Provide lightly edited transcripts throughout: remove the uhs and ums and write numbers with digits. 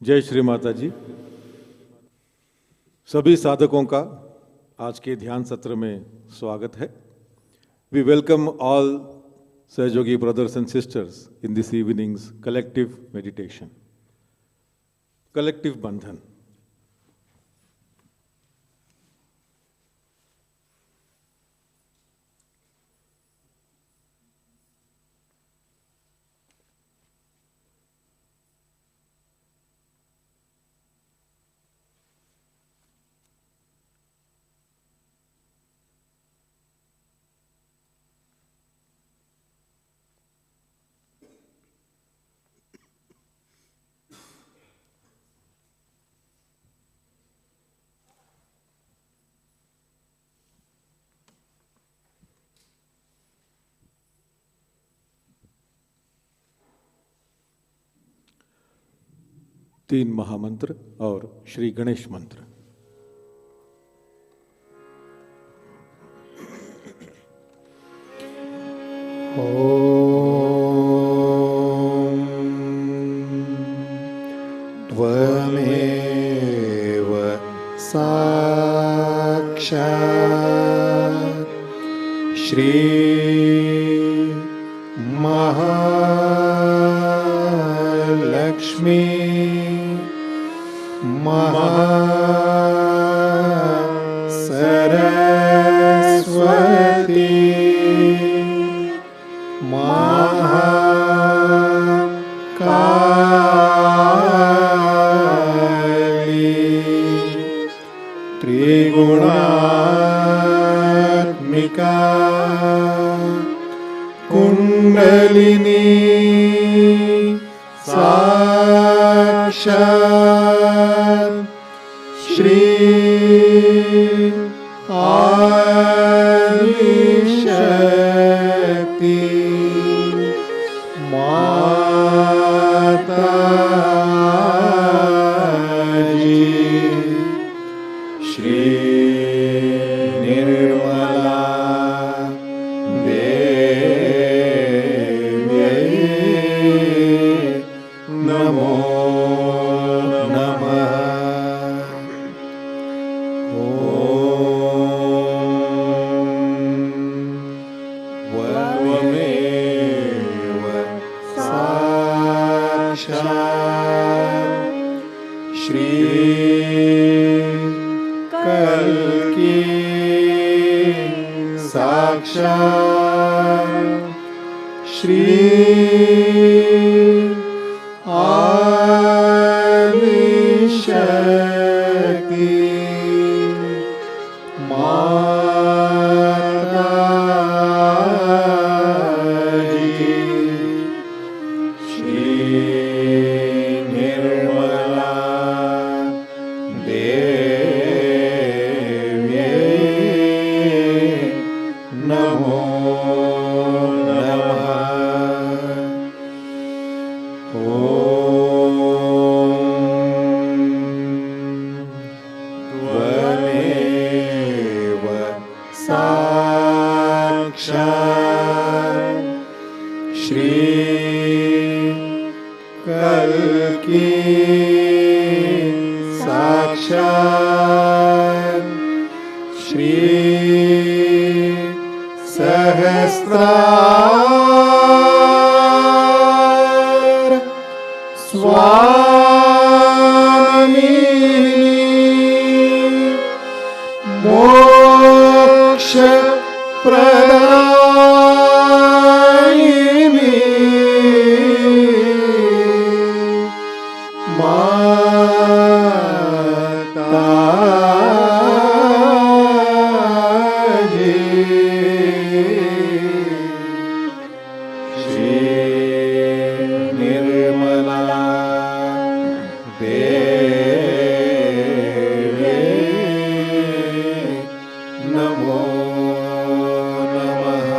जय श्री माताजी। सभी साधकों का आज के ध्यान सत्र में स्वागत है। वी वेलकम ऑल सहयोगी brothers and sisters in this evening's collective meditation. Collective बंधन। तीन महामंत्र और श्री गणेश मंत्र। ओम त्वमेव साक्षात् श्री महालक्ष्मी सरस्वती महाकाली त्रिगुणात्मिका कुंडलिनी साक्षात् श्री आदिशक्ति माताजी श्री निर्मला देव्यै नमो नमः। त्वमेव साक्षात् श्री कल्की साक्षात् श्री आदिशक्ति माताजी श्री निर्मला देव्यै नमो नमः। त्वमेव साक्षात् श्री कल्की साक्षात् श्री सहस्रार स्वामिनी मोक्ष प्रदायिनी माताजी श्री निर्मला देव्यै नमो नमः।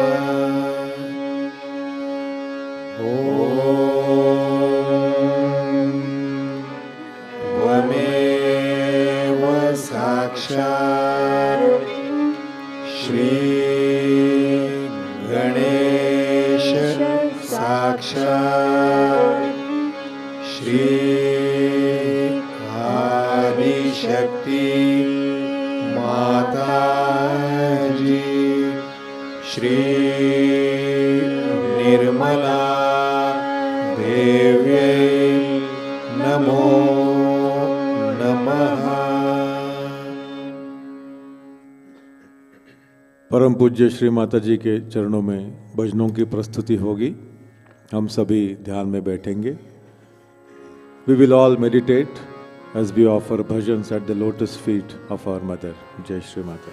त्वमेव साक्षात् श्री गणेश साक्षात् श्री शक्ति माताजी श्री निर्मला देव्यै नमो नमः। परम पूज्य श्री माताजी के चरणों में भजनों की प्रस्तुति होगी। हम सभी ध्यान में बैठेंगे। We will all meditate as we offer bhajans at the lotus feet of our mother. Jai Shri Mata.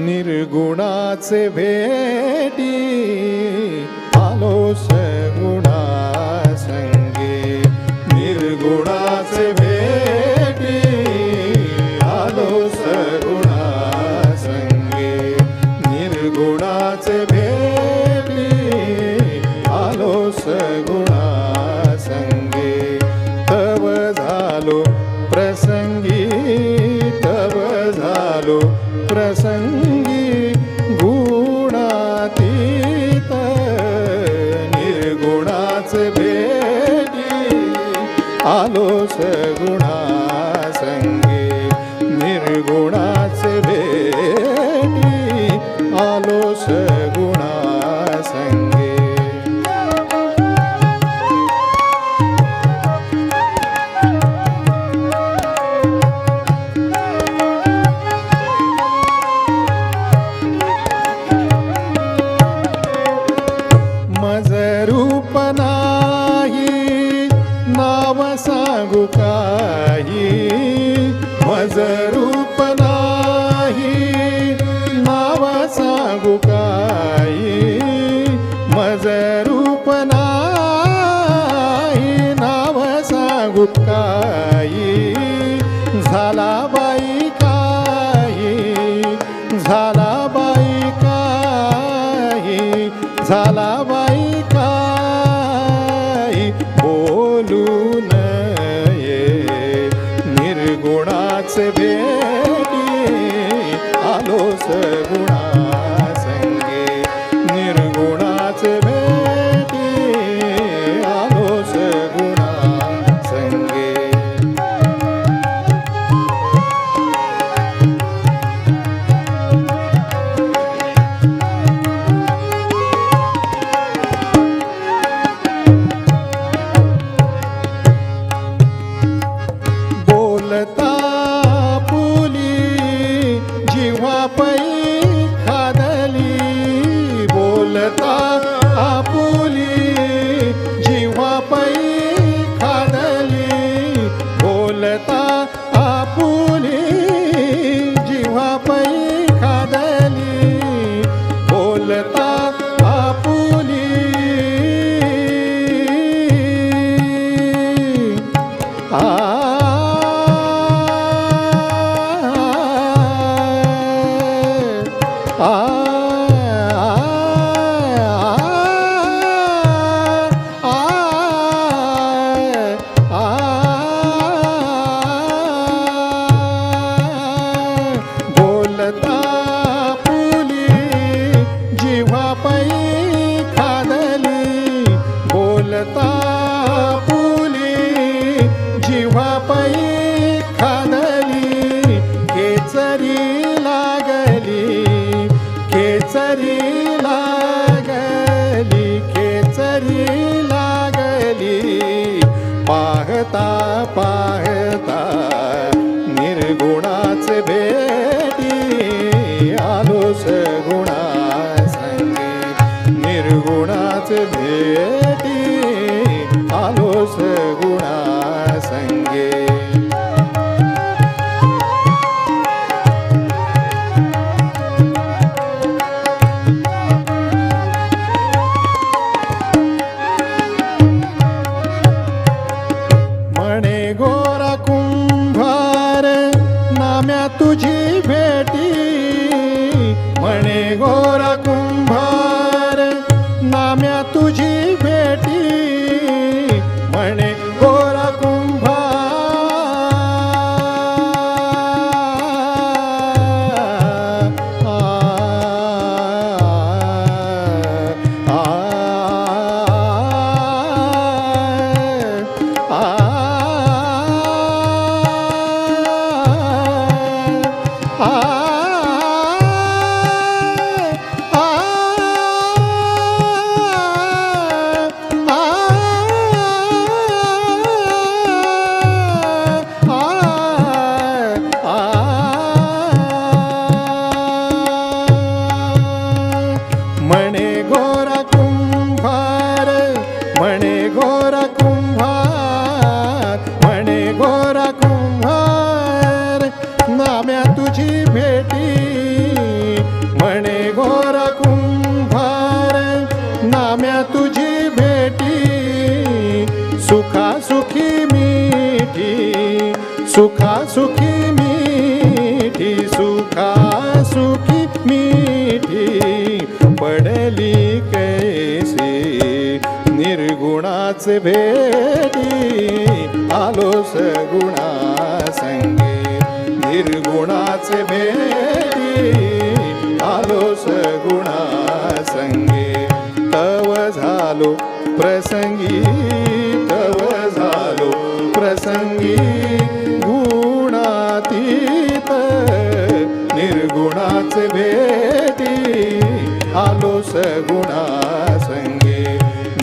निर्गुणाचे भेटी आलो सगुणा संगे, निर्गुणाचे भेटी आलो सगुणा संगे, निर्गुणाचे भेटी आलो सगुणा संगे, तव झालो प्रसंगी, तव झालो प्रसंगी गुणातीत, निर्गुणाचे भेटी आलो सगुणा संगे, निर्गुणाचे भेटी आलो सगुणा संगे. सांगू काही मज रूप नाही, नाव सांगू काही मज रूप नाही, नाव सांगू काही, झाला बाई काही, झाला बाई काही, झाला बाई काही, बोलून निर्गुणाचे भेटी आलो सगुणा संगे, निर्गुणाचे भेटी आलो सगुणा संगे. बोलता पुली जिव्हा पै खादली, बोलता आपुली जिव्हा पै खादली, बोलता आपुली जिव्हा पै खादली, बोलता आपुली बोलता पुली जिव्हा पै खादली, बोलता पुली जिव्हा पै खादली, केचरी लागली, केचरी लागली, केचरी लागली, पाहता पाहता निर्गुणाचे भेटी आलो सगुणा संगे, निर्गुणाचे भेटी आलो सगुणा संगे. म्हणे गोरा कुंभार नाम्या तुझी भेटी, म्हणे गोरा कुंभार नाम्या तुझी भेटी, म्हणे गोरा कुंभार तुझी भेटी सुखा सुखी मीठी सुखा सुखी मीठी सुखा सुखी मीठी पडली कैसी निर्गुणाचे भेटी आलो सगुणा संगे निर्गुणाचे भेटी आलो सगुणा संगे तव झालो प्रसंगी तव झालो प्रसंगी गुणातीत निर्गुणाचे भेटी आलो सगुणा संगे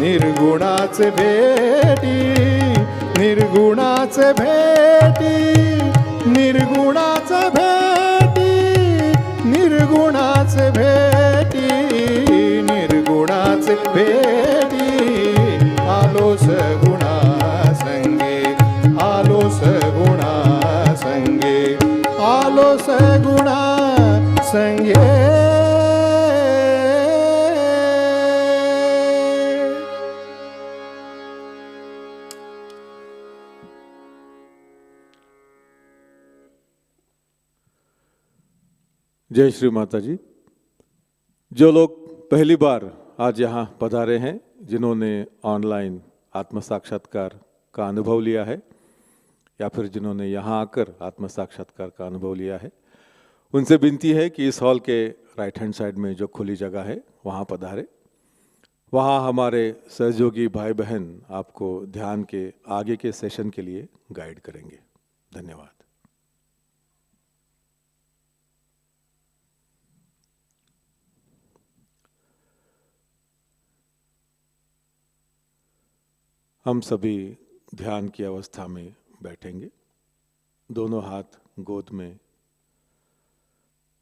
निर्गुणाचे भेटी निर्गुणाचे भेटी निर्गुणाचे भेटी निर्गुणाचे भेटी निर्गुणाचे भेटी आलो सगुणा संगे आलो सगुणा संगे आलो सगुणा संगे जय श्री माता जी। जो लोग पहली बार आज यहाँ पधारे हैं, जिन्होंने ऑनलाइन आत्म साक्षात्कार का अनुभव लिया है या फिर जिन्होंने यहाँ आकर आत्म साक्षात्कार का अनुभव लिया है, उनसे विनती है कि इस हॉल के राइट हैंड साइड में जो खुली जगह है वहाँ पधारे। वहाँ हमारे सहयोगी भाई बहन आपको ध्यान के आगे के सेशन के लिए गाइड करेंगे। धन्यवाद। हम सभी ध्यान की अवस्था में बैठेंगे, दोनों हाथ गोद में,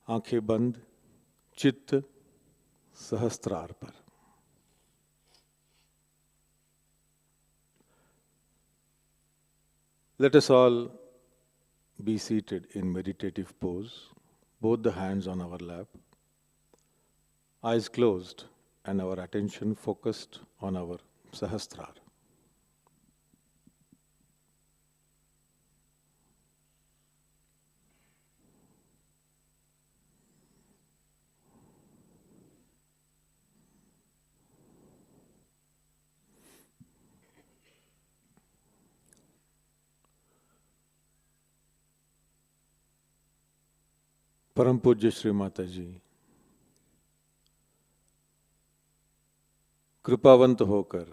आंखें बंद, चित्त सहस्त्रार पर। Let us all be seated in meditative pose, both the hands on our lap, eyes closed and our attention focused on our Sahasrara. परम पूज्य श्री माता जी, कृपावंत होकर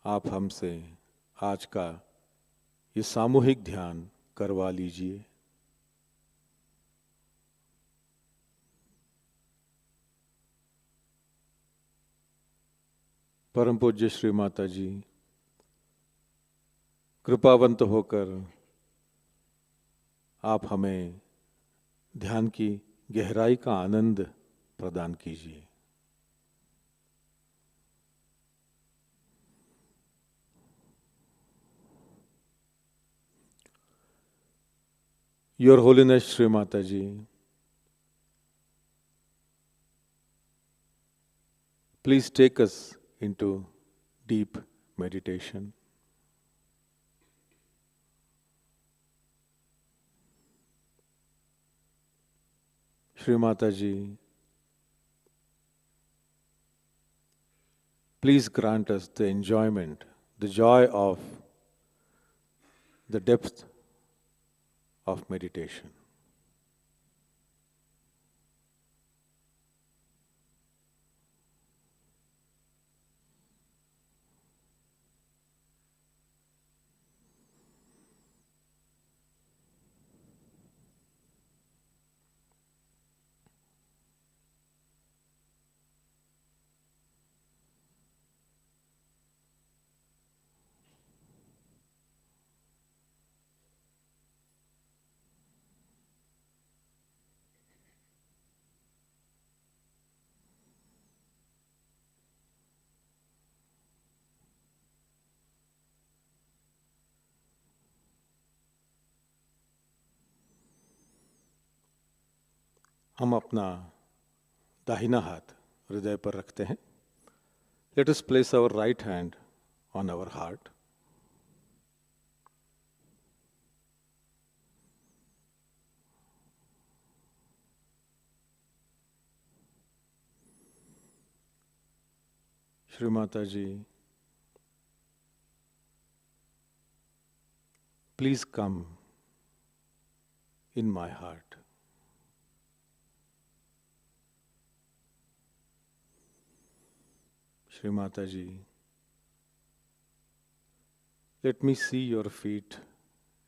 आप हमसे आज का ये सामूहिक ध्यान करवा लीजिए। परम पूज्य श्री माता जी, कृपावंत होकर आप हमें ध्यान की गहराई का आनंद प्रदान कीजिए। Your Holiness Shri Mataji, please take us into deep meditation. Shri Mataji, please grant us the enjoyment, the joy of the depth of meditation. हम अपना दाहिना हाथ हृदय पर रखते हैं Let us place our right hand on our heart. Shri Mataji, please come in my heart. Shri Mataji, let me see your feet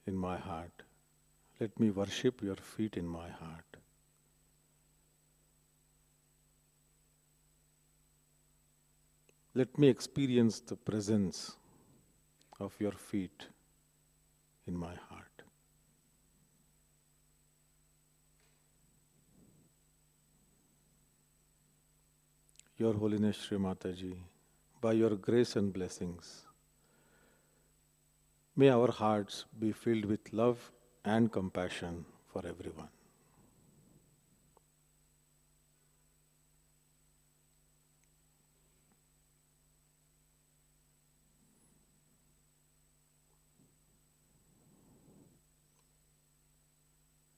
in my heart. Let me worship your feet in my heart. Let me experience the presence of your feet in my heart. Your Holiness Shri Mataji, by your grace and blessings, may our hearts be filled with love and compassion for everyone.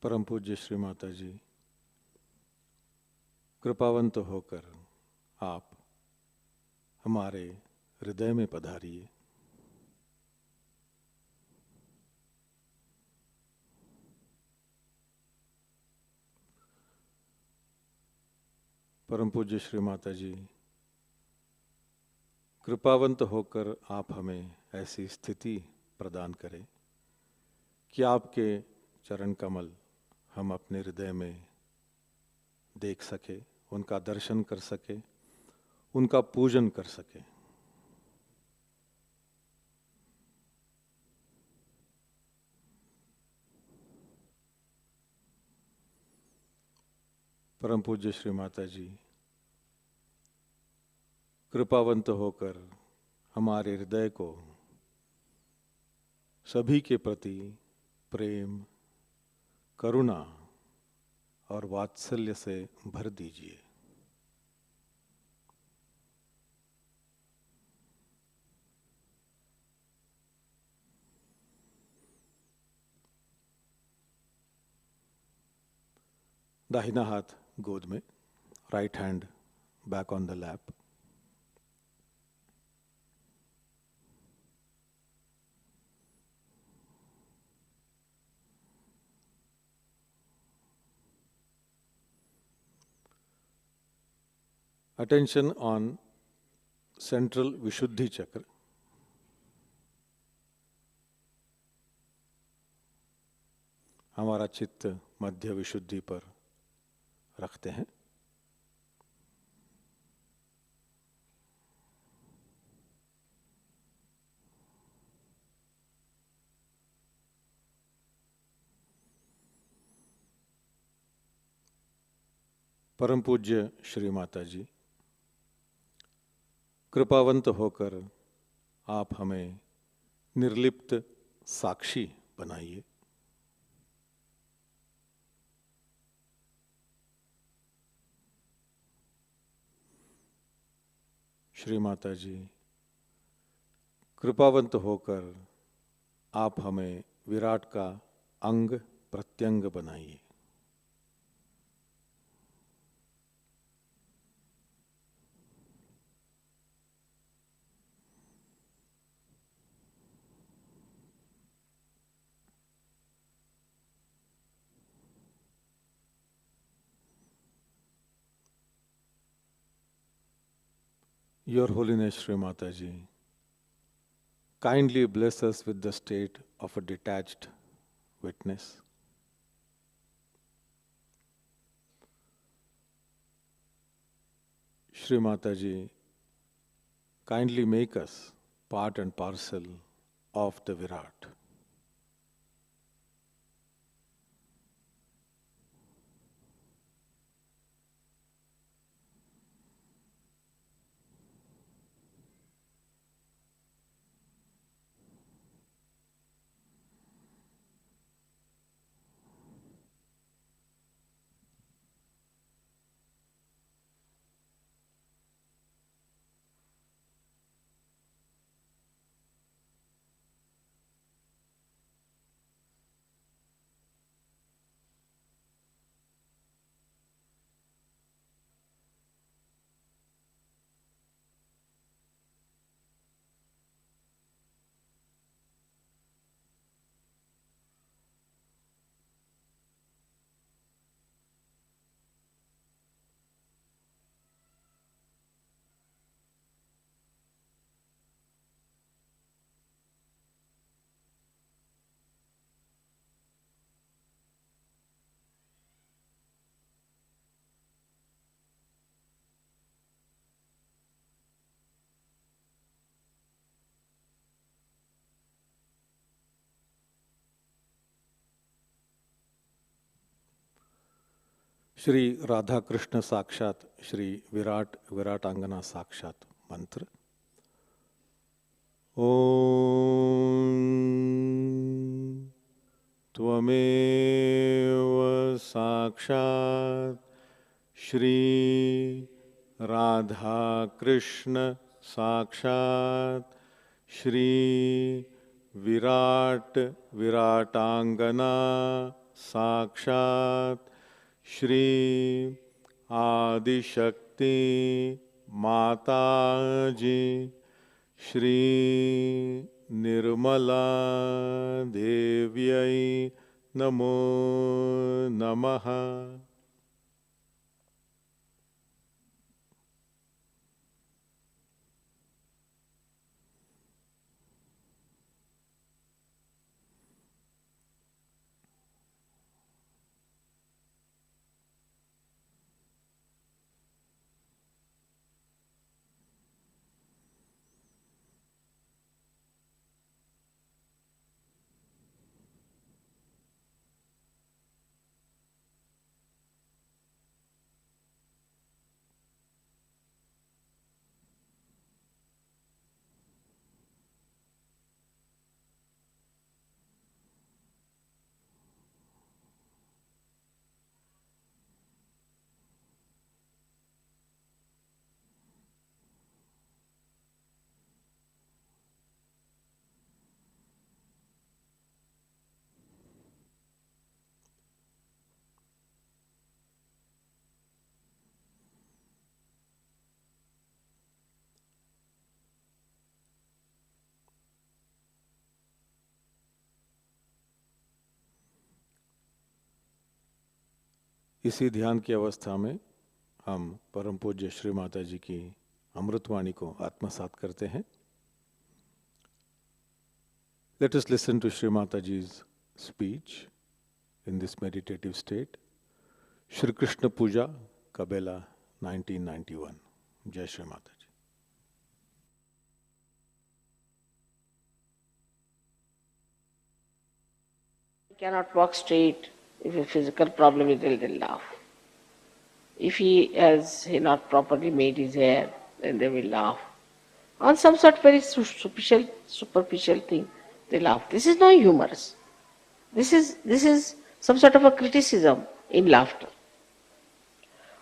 परम पूज्य श्री माता जी, कृपावंत होकर आप हमारे हृदय में पधारिए। परम पूज्य श्री माता जी, कृपावंत होकर आप हमें ऐसी स्थिति प्रदान करें कि आपके चरण कमल हम अपने हृदय में देख सके, उनका दर्शन कर सके, उनका पूजन कर सके। परम पूज्य श्री माता जी, कृपावंत होकर हमारे हृदय को सभी के प्रति प्रेम, करुणा और वात्सल्य से भर दीजिए। दाहिना हाथ गोद में, right hand back on the lap. Attention on central Vishuddhi chakra. हमारा चित्त मध्य विशुद्धि पर रखते हैं। परम पूज्य श्री माता जी, कृपावंत होकर आप हमें निर्लिप्त साक्षी बनाइए। श्री माता जी, कृपावंत होकर आप हमें विराट का अंग प्रत्यंग बनाइए। Your Holiness Shri Mataji, kindly bless us with the state of a detached witness. Shri Mataji, kindly make us part and parcel of the Virat. Shri Radha Krishna साक्षात श्री विराट विराटांगना साक्षात मंत्र। ओम त्वमेव साक्षात श्री राधा कृष्ण साक्षात श्री विराट विराटांगना साक्षात श्री आदिशक्ति माताजी श्री निर्मला देव्यै नमो नमः। इसी ध्यान की अवस्था में हम परम पूज्य श्री माता जी की अमृतवाणी को आत्मसात करते हैं। Let us listen to Shri Mataji's speech in this meditative state. Shri Krishna Puja, Cabella, 1991. Jai Shri Mataji. He cannot walk straight. If a physical problem is there, they'll laugh. If he has not properly made his hair, then they will laugh. On some sort of very superficial thing, they laugh. This is not humorous. This is some sort of a criticism in laughter.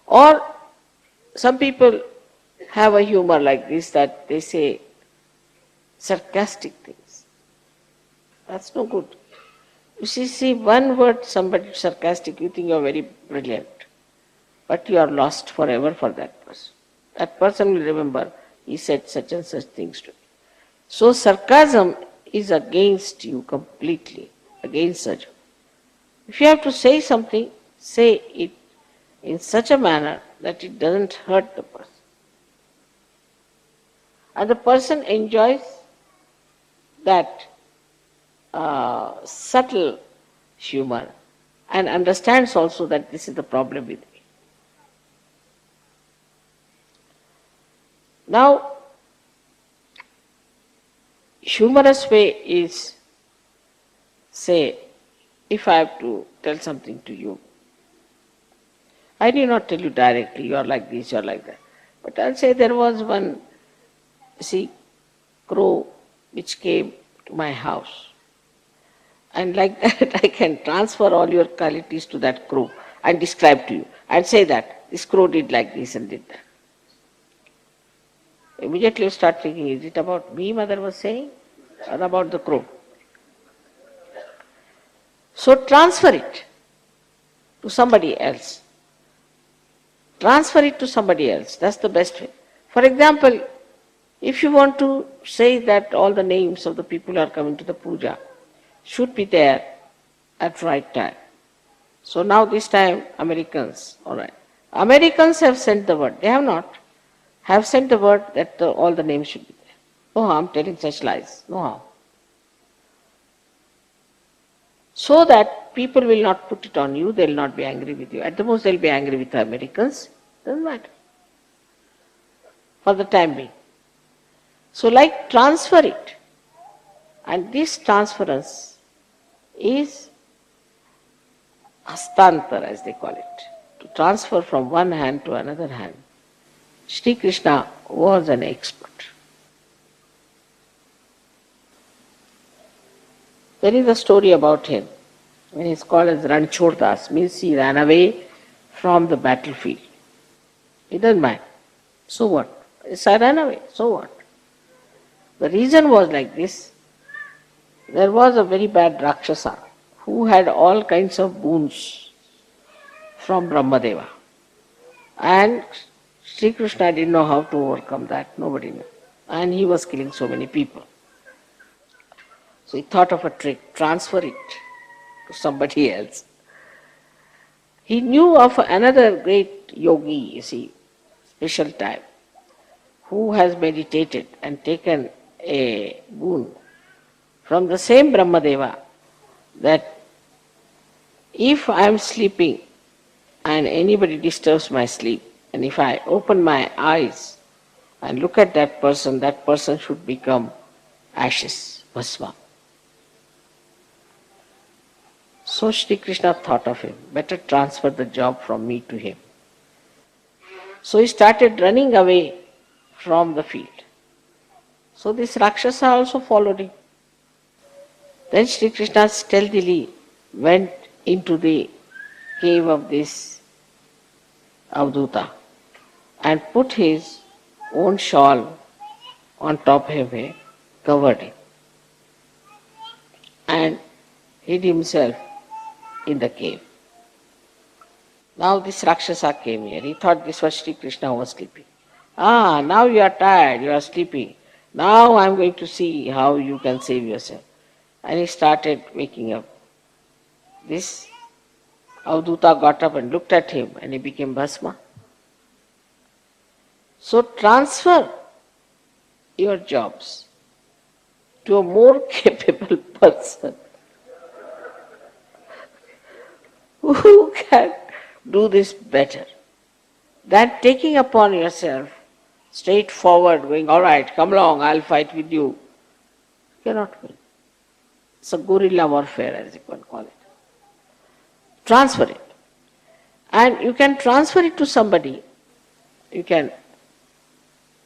Or some people have a humor like this, that they say sarcastic things. That's no good. You see one word, somebody sarcastic, you think you are very brilliant, but you are lost forever for that person. That person will remember, he said such and such things to me. So sarcasm is against you completely, against such. If you have to say something, say it in such a manner that it doesn't hurt the person. And the person enjoys that subtle humor and understands also that this is the problem with me. Now, humorous way is, say, if I have to tell something to you, I need not tell you directly, you are like this, you are like that. But I'll say there was one, crow which came to my house. And like that, I can transfer all your qualities to that crow and describe to you. And say that this crow did like this and did that. Immediately you start thinking, is it about me, mother was saying, or about the crow? So transfer it to somebody else. Transfer it to somebody else. That's the best way. For example, if you want to say that all the names of the people who are coming to the puja should be there at right time. So now this time Americans, all right. Americans have sent the word. They have not. Have sent the word that all the names should be there. No harm telling such lies. No harm. So that people will not put it on you, they will not be angry with you. At the most they will be angry with the Americans. Doesn't matter. For the time being. So like transfer it. And this transference is hastantar, as they call it. To transfer from one hand to another hand. Shri Krishna was an expert. There is a story about him. When he is called as Ranchordas, means he ran away from the battlefield. He doesn't mind. So what? Yes, I ran away. So what? The reason was like this. There was a very bad Rakshasa who had all kinds of boons from Brahmadeva. And Sri Krishna didn't know how to overcome that. Nobody knew. And he was killing so many people. So he thought of a trick, transfer it to somebody else. He knew of another great yogi, you see, special type, who has meditated and taken a boon from the same Brahmadeva that if I am sleeping and anybody disturbs my sleep, and if I open my eyes and look at that person should become ashes, bhasma. So Shri Krishna thought of him, better transfer the job from me to him. So he started running away from the field. So this Rakshasa also followed him. Then Shri Krishna stealthily went into the cave of this Avduta and put his own shawl on top of him, covered him, and hid himself in the cave. Now this Rakshasa came here. He thought this was Shri Krishna who was sleeping. Now you are tired, you are sleeping. Now I am going to see how you can save yourself. And he started waking up. This Avduta got up and looked at him and he became Bhasma. So transfer your jobs to a more capable person who can do this better than taking upon yourself straightforward, going, all right, come along, I'll fight with you. You cannot win. It's a guerrilla warfare, as you can call it. Transfer it. And you can transfer it to somebody. You can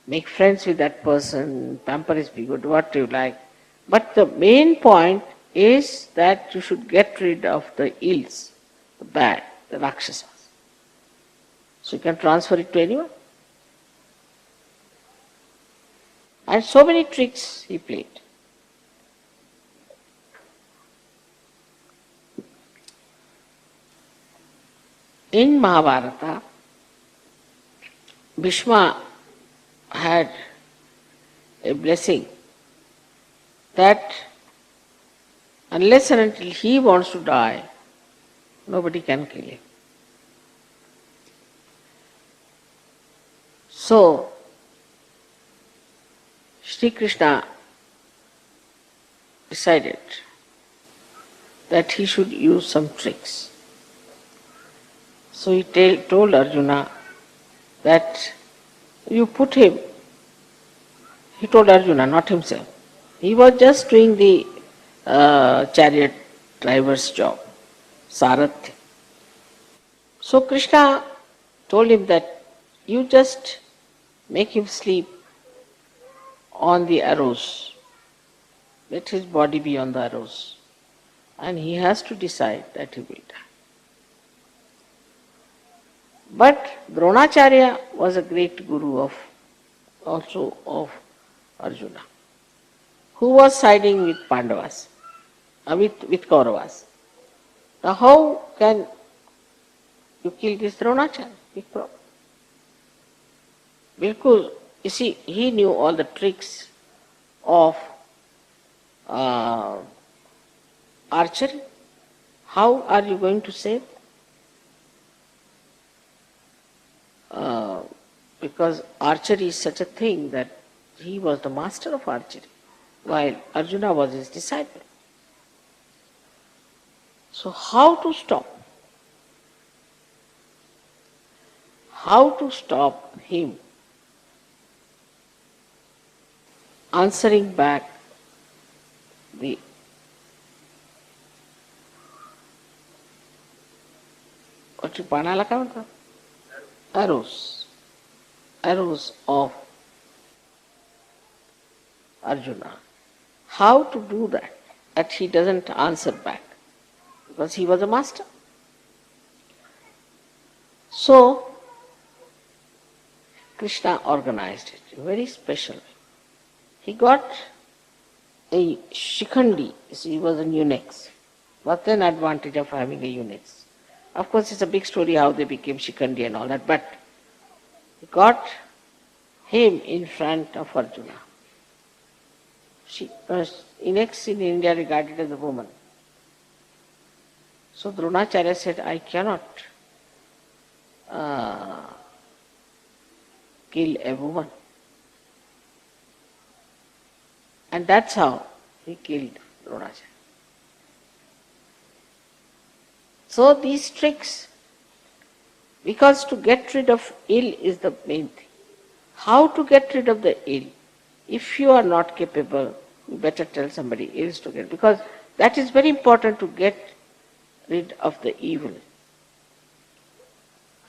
make friends with that person, pamper his be good, what you like. But the main point is that you should get rid of the ills, the bad, the Rakshasas. So you can transfer it to anyone. And so many tricks he played. In Mahabharata, Bhishma had a blessing that unless and until he wants to die, nobody can kill him. So, Shri Krishna decided that he should use some tricks. So he told Arjuna that you put him, he told Arjuna, not himself. He was just doing the chariot driver's job, Sarathi. So Krishna told him that you just make him sleep on the arrows. Let his body be on the arrows. And he has to decide that he will die. But Dronacharya was a great guru also of Arjuna, who was siding with Pandavas, with Kauravas. Now how can you kill this Dronacharya? Big problem. Because, you see, he knew all the tricks of archery. How are you going to save? Because archery is such a thing that he was the master of archery, while Arjuna was his disciple. So how to stop? How to stop him answering back the what you panala काय म्हणतात? arrows of Arjuna. How to do that? That he doesn't answer back, because he was a master. So, Krishna organized it in a very special way. He got a shikhandi. He was a eunuch. What an advantage of having a eunuch. Of course, it's a big story how they became shikhandi and all that, but he got him in front of Arjuna. Eunuchs in India regarded as a woman. So Dronacharya said, I cannot kill a woman. And that's how he killed Dronacharya. So these tricks, because to get rid of ill is the main thing. How to get rid of the ill? If you are not capable, you better tell somebody else to get, because that is very important, to get rid of the evil.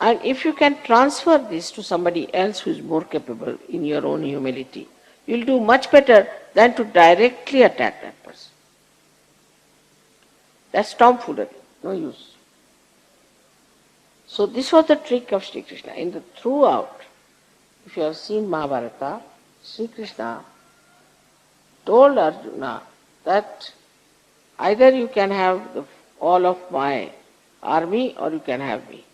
And if you can transfer this to somebody else who is more capable in your own humility, you will do much better than to directly attack that person. That's tomfoolery, no use. So this was the trick of Sri Krishna. In the throughout, if you have seen Mahabharata, Sri Krishna told Arjuna that either you can have all of my army or you can have me.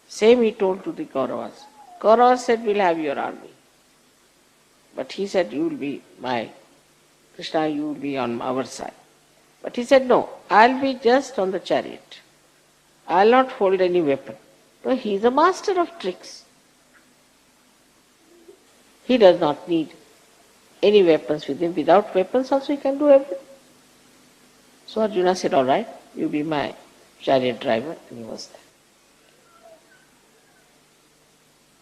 Same he told to the Kauravas. Kauravas said, we'll have your army. But he said, you will be my, Krishna, you will be on our side. But he said, no, I'll be just on the chariot. I'll not hold any weapon. So he is a master of tricks. He does not need any weapons with him. Without weapons also he can do everything. So Arjuna said, all right, you be my chariot driver, and he was there.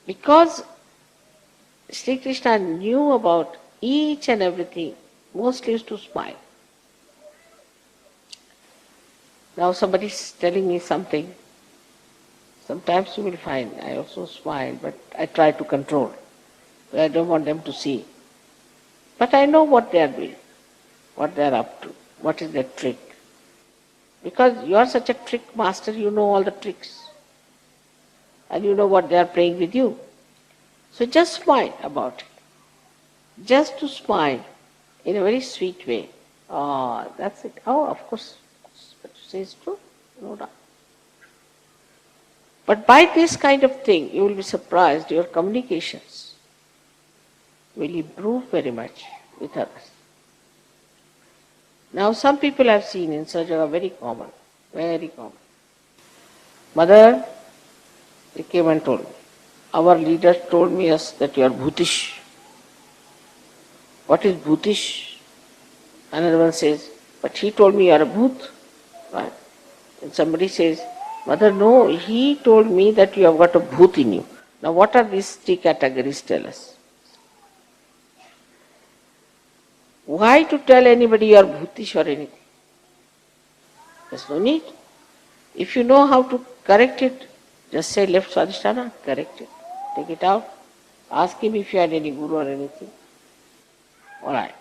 Because Sri Krishna knew about each and everything, mostly used to smile. Now somebody is telling me something, sometimes you will find I also smile, but I try to control. I don't want them to see. But I know what they are doing, what they are up to, what is their trick. Because you are such a trick master, you know all the tricks. And you know what they are playing with you. So just smile about it. Just to smile in a very sweet way. Oh, that's it. Oh, of course, what you say is true, no doubt. But by this kind of thing, you will be surprised, your communications will improve very much with others. Now some people have seen in Sahaja very common, very common. Mother, they came and told me, our leader told me that you are bhutish. What is bhutish? Another one says, but he told me you are a bhoot. Right? And somebody says, Mother, no, he told me that you have got a bhoot in you. Now what are these three categories? Tell us. Why to tell anybody you are bhutish or anything? There's no need. If you know how to correct it, just say left swadhisthana, correct it. Take it out. Ask him if you had any guru or anything. Alright.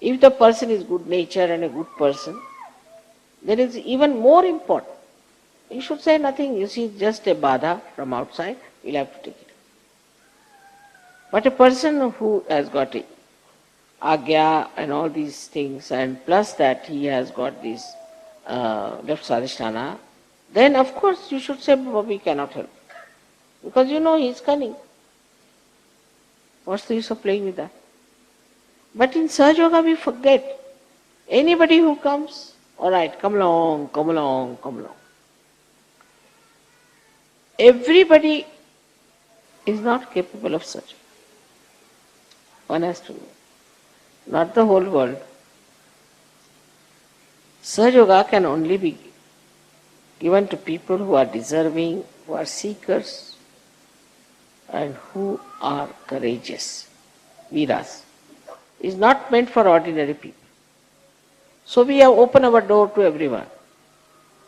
If the person is good natured and a good person, then it's even more important. You should say nothing. You see, just a badha from outside, you'll have to take it. But a person who has got a agya and all these things, and plus that he has got this left swadhisthana, then of course you should say, we cannot help. Because you know he is cunning. What's the use of playing with that? But in Sahaja Yoga we forget. Anybody who comes, alright, come along, come along, come along. Everybody is not capable of such. One has to know. Not the whole world. Sahaja Yoga can only be given to people who are deserving, who are seekers, and who are courageous. Veeras. Is not meant for ordinary people. So we have opened our door to everyone.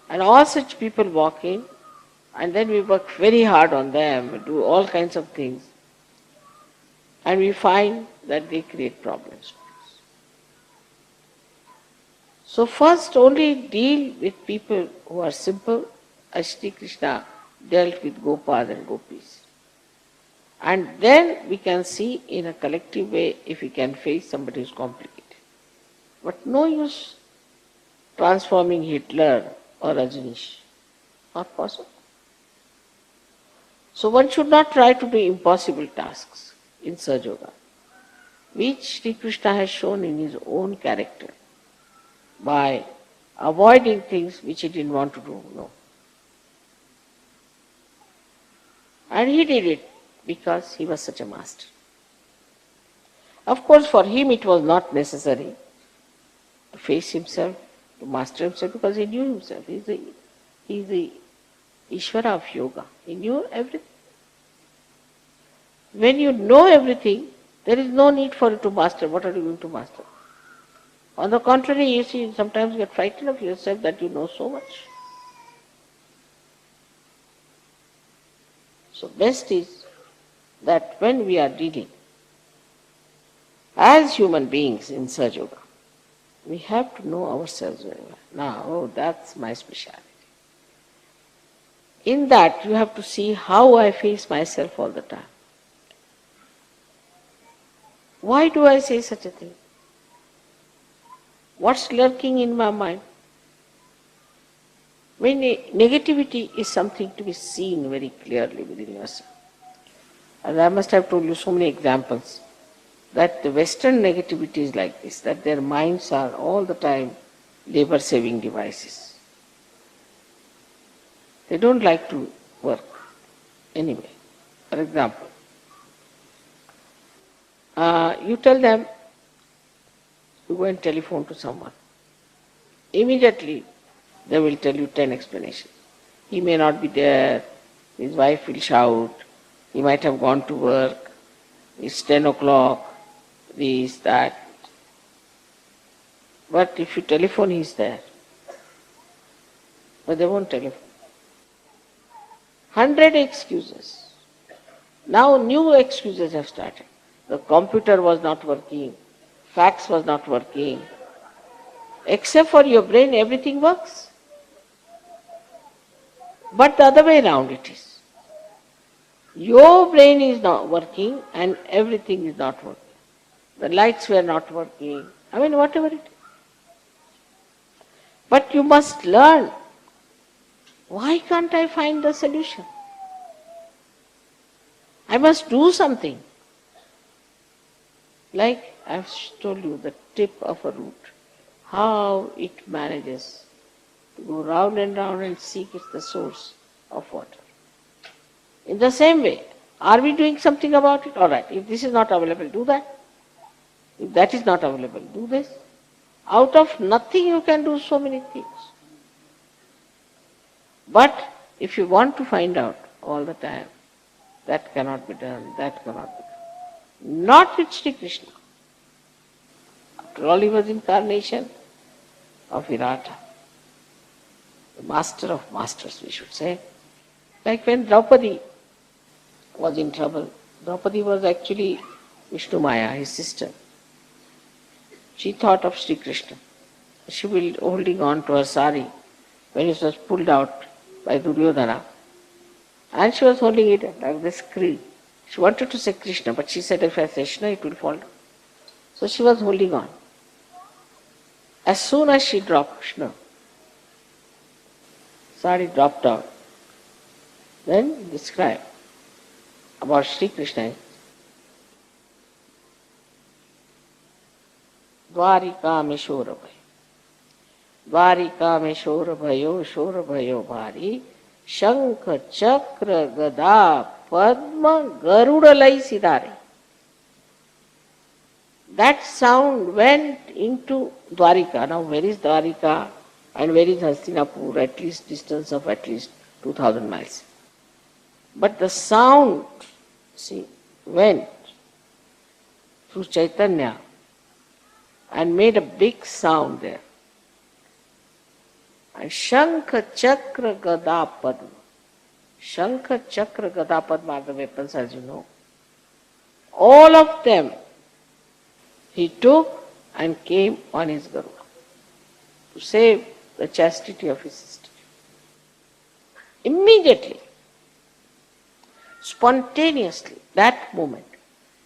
And all such people walk in, And then we work very hard on them, do all kinds of things, and we find that they create problems for us. So first only deal with people who are simple, as Shri Krishna dealt with Gopas and Gopis. And then we can see in a collective way if we can face somebody who is complicated. But no use transforming Hitler or Rajneesh. Not possible. So one should not try to do impossible tasks in Sahaja Yoga, which Sri Krishna has shown in his own character by avoiding things which he didn't want to do. No. And he did it because he was such a master. Of course, for him it was not necessary to face himself, to master himself, because he knew himself. He is the Yogeshwara of yoga. He knew everything. When you know everything, there is no need for you to master. What are you going to master? On the contrary, you see, sometimes you get frightened of yourself that you know so much. So best is that when we are dealing as human beings in Sahaja Yoga, we have to know ourselves very well. Now, that's my specialty. In that, you have to see how I face myself all the time. Why do I say such a thing? What's lurking in my mind? When negativity is something to be seen very clearly within yourself. And I must have told you so many examples that the Western negativity is like this, that their minds are all the time labor-saving devices. They don't like to work anyway. For example, you tell them, you go and telephone to someone. Immediately, they will tell you 10 explanations. He may not be there, his wife will shout, he might have gone to work, it's 10 o'clock, this, that. But if you telephone, he's there. But they won't telephone. 100 excuses. Now new excuses have started. The computer was not working, fax was not working. Except for your brain, everything works. But the other way around it is. Your brain is not working and everything is not working. The lights were not working. I mean, whatever it is. But you must learn. Why can't I find the solution? I must do something. Like I've told you, the tip of a root, how it manages to go round and seek the source of water. In the same way, are we doing something about it? All right, if this is not available, do that. If that is not available, do this. Out of nothing you can do so many things. But if you want to find out all the time, that cannot be done, that cannot be done. Not with Shri Krishna. After all, he was incarnation of Virata, the master of masters, we should say. Like when Draupadi was in trouble, Draupadi was actually Vishnu Maya, his sister. She thought of Shri Krishna. She was holding on to her sari when it was pulled out by Duryodhana. And she was holding it like this screen. She wanted to say Krishna, but she said if I say Krishna, it will fall down. So she was holding on. As soon as she dropped Krishna, sari dropped out. Then describe about Shri Krishna. Dwarika me shora bhayo. Dwarika me shora bhayo bhari. Shankha, Chakra, Gada, Padma, Garuda lai sidare. That sound went into Dwarika. Now where is Dwarika and where is Hastinapur? At least distance of at least 2000 miles. But the sound, see, went through Chaitanya and made a big sound there. And Shankha, Chakra, Gada, Padma. Shankha, Chakra, Gada, Padma are the weapons, as you know. All of them he took and came on his Garuda to save the chastity of his sister. Immediately, spontaneously, that moment,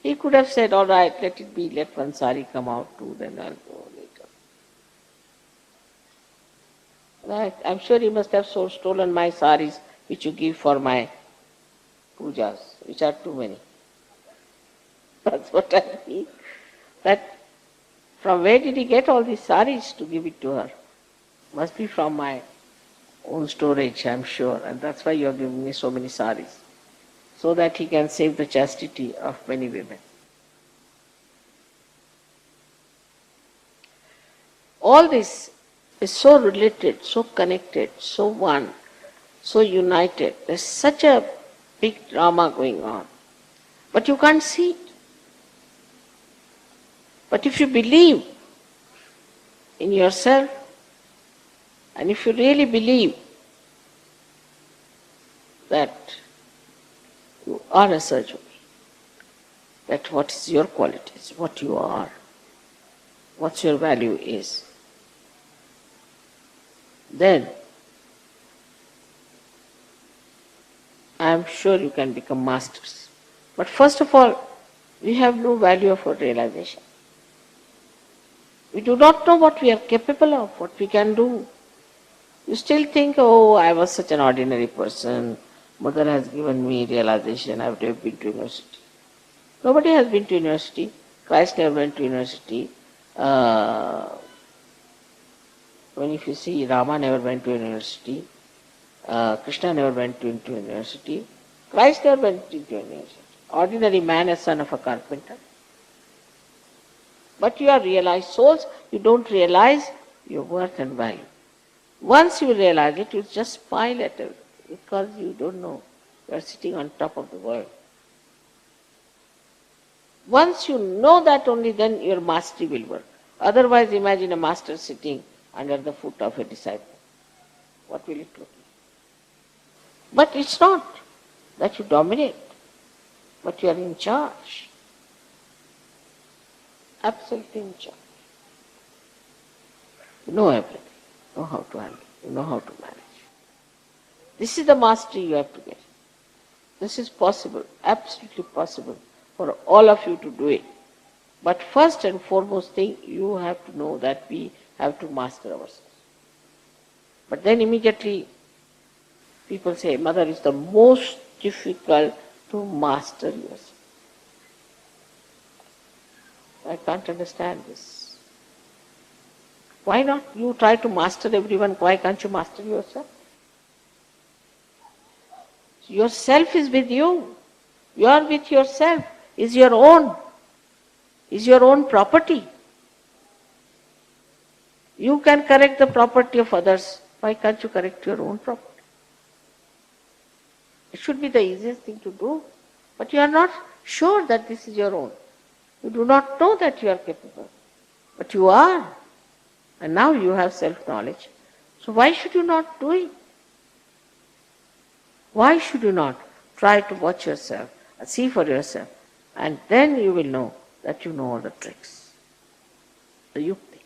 he could have said, all right, let it be, let one sari come out too, then I'll go later. I'm sure he must have stolen my saris which you give for my pujas, which are too many. That's what I mean. That from where did he get all these saris to give it to her? Must be from my own storage, I'm sure, and that's why you are giving me so many saris, so that he can save the chastity of many women. All this is so related, so connected, so one, so united. There's such a big drama going on, but you can't see it. But if you believe in yourself, and if you really believe that you are a Sahaja, that what is your qualities, what you are, what your value is, then I am sure you can become masters. But first of all, we have no value of our realization. We do not know what we are capable of, what we can do. You still think, oh, I was such an ordinary person, Mother has given me realization, I have never been to university. Nobody has been to university. Christ never went to university. When if you see, Rama never went to university. Krishna never went to university. Christ never went into university. Ordinary man, a son of a carpenter. But you are realized souls, you don't realize your worth and value. Once you realize it, you just smile at it because you don't know. You are sitting on top of the world. Once you know that, only then your mastery will work. Otherwise, imagine a master sitting under the foot of a disciple. What will it look like? But it's not that you dominate, but you are in charge. Absolutely in charge. You know everything. You know how to handle. You know how to manage. This is the mastery you have to get. This is possible, absolutely possible for all of you to do it. But first and foremost thing, you have to know that we have to master ourselves. But then immediately people say, Mother, it's the most difficult to master yourself. I can't understand this. Why not you try to master everyone? Why can't you master yourself? Yourself is with you. You are with yourself. Is your own. Is your own property. You can correct the property of others. Why can't you correct your own property? It should be the easiest thing to do. But you are not sure that this is your own. You do not know that you are capable. But you are. And now you have self-knowledge. So why should you not do it? Why should you not try to watch yourself, see for yourself, and then you will know that you know all the tricks, the yukti.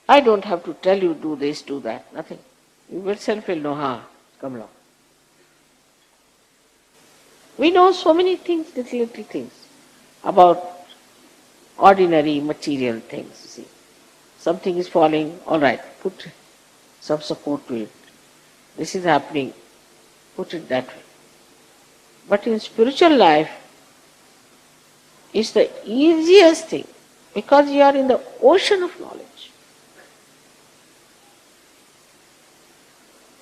I don't have to tell you do this, do that, nothing. You yourself will know, come along. We know so many things, little things, about ordinary material things, you see. Something is falling, all right, put some support to it. This is happening, put it that way. But in spiritual life, it's the easiest thing because you are in the ocean of knowledge.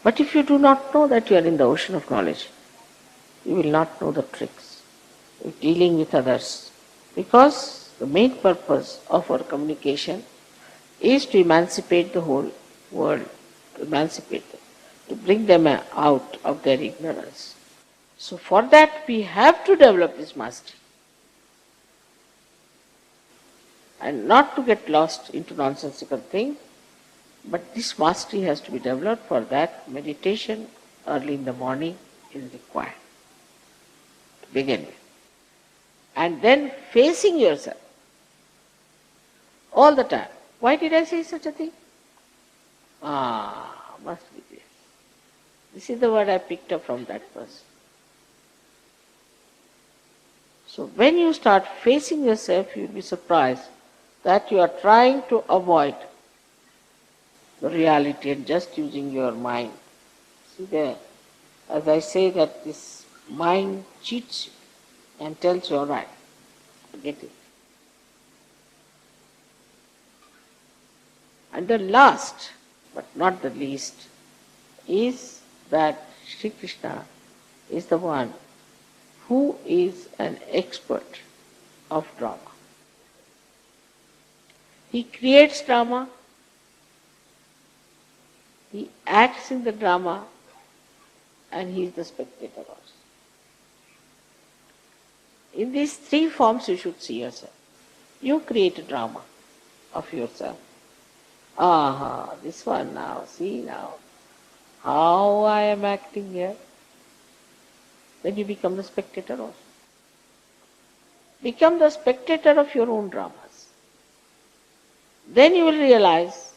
But if you do not know that you are in the ocean of knowledge, you will not know the tricks of dealing with others. Because the main purpose of our communication is to emancipate the whole world, to emancipate them, to bring them out of their ignorance. So for that we have to develop this mastery. And not to get lost into nonsensical things, But this mastery has to be developed. For that, meditation early in the morning is required to begin with. And then facing yourself all the time. Why did I say such a thing? Must be this. This is the word I picked up from that person. So when you start facing yourself, you'll be surprised that you are trying to avoid the reality and just using your mind. See there, as I say that this mind cheats you and tells you, all right, forget it. And the last, but not the least, is that Shri Krishna is the one who is an expert of drama. He creates drama, he acts in the drama, and he is the spectator also. In these three forms you should see yourself. You create a drama of yourself. This one now, see now, how I am acting here. Then you become the spectator also. Become the spectator of your own dramas. Then you will realize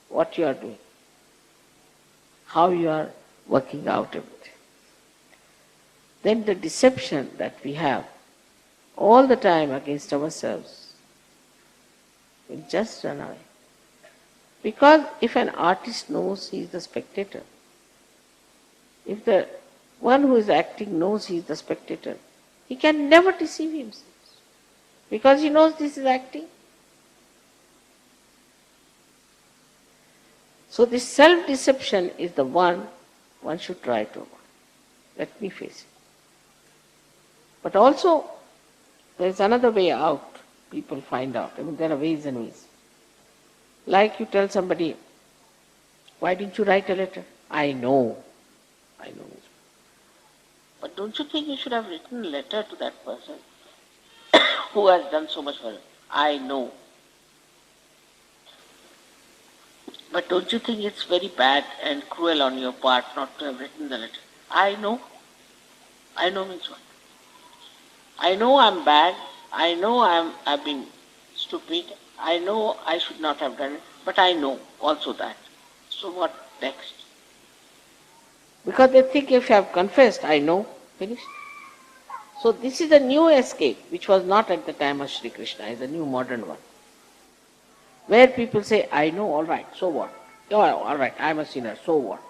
what you are doing, how you are working out everything. Then the deception that we have all the time against ourselves will just run away. Because if an artist knows he is the spectator, if the one who is acting knows he is the spectator, he can never deceive himself. Because he knows this is acting. So this self-deception is the one should try to avoid. Let me face it. But also, there is another way out, people find out. I mean, there are ways and ways. Like you tell somebody, why didn't you write a letter? I know. But don't you think you should have written a letter to that person who has done so much for you? I know. But don't you think it's very bad and cruel on your part not to have written the letter? I know. I know means what? I know I'm bad. I know I've been stupid. I know I should not have done it. But I know also that. So what next? Because they think if I have confessed, I know, finished. So this is a new escape, which was not at the time of Shri Krishna, it's a new modern one. Where people say, I know, all right, so what? Oh, all right, I'm a sinner, so what?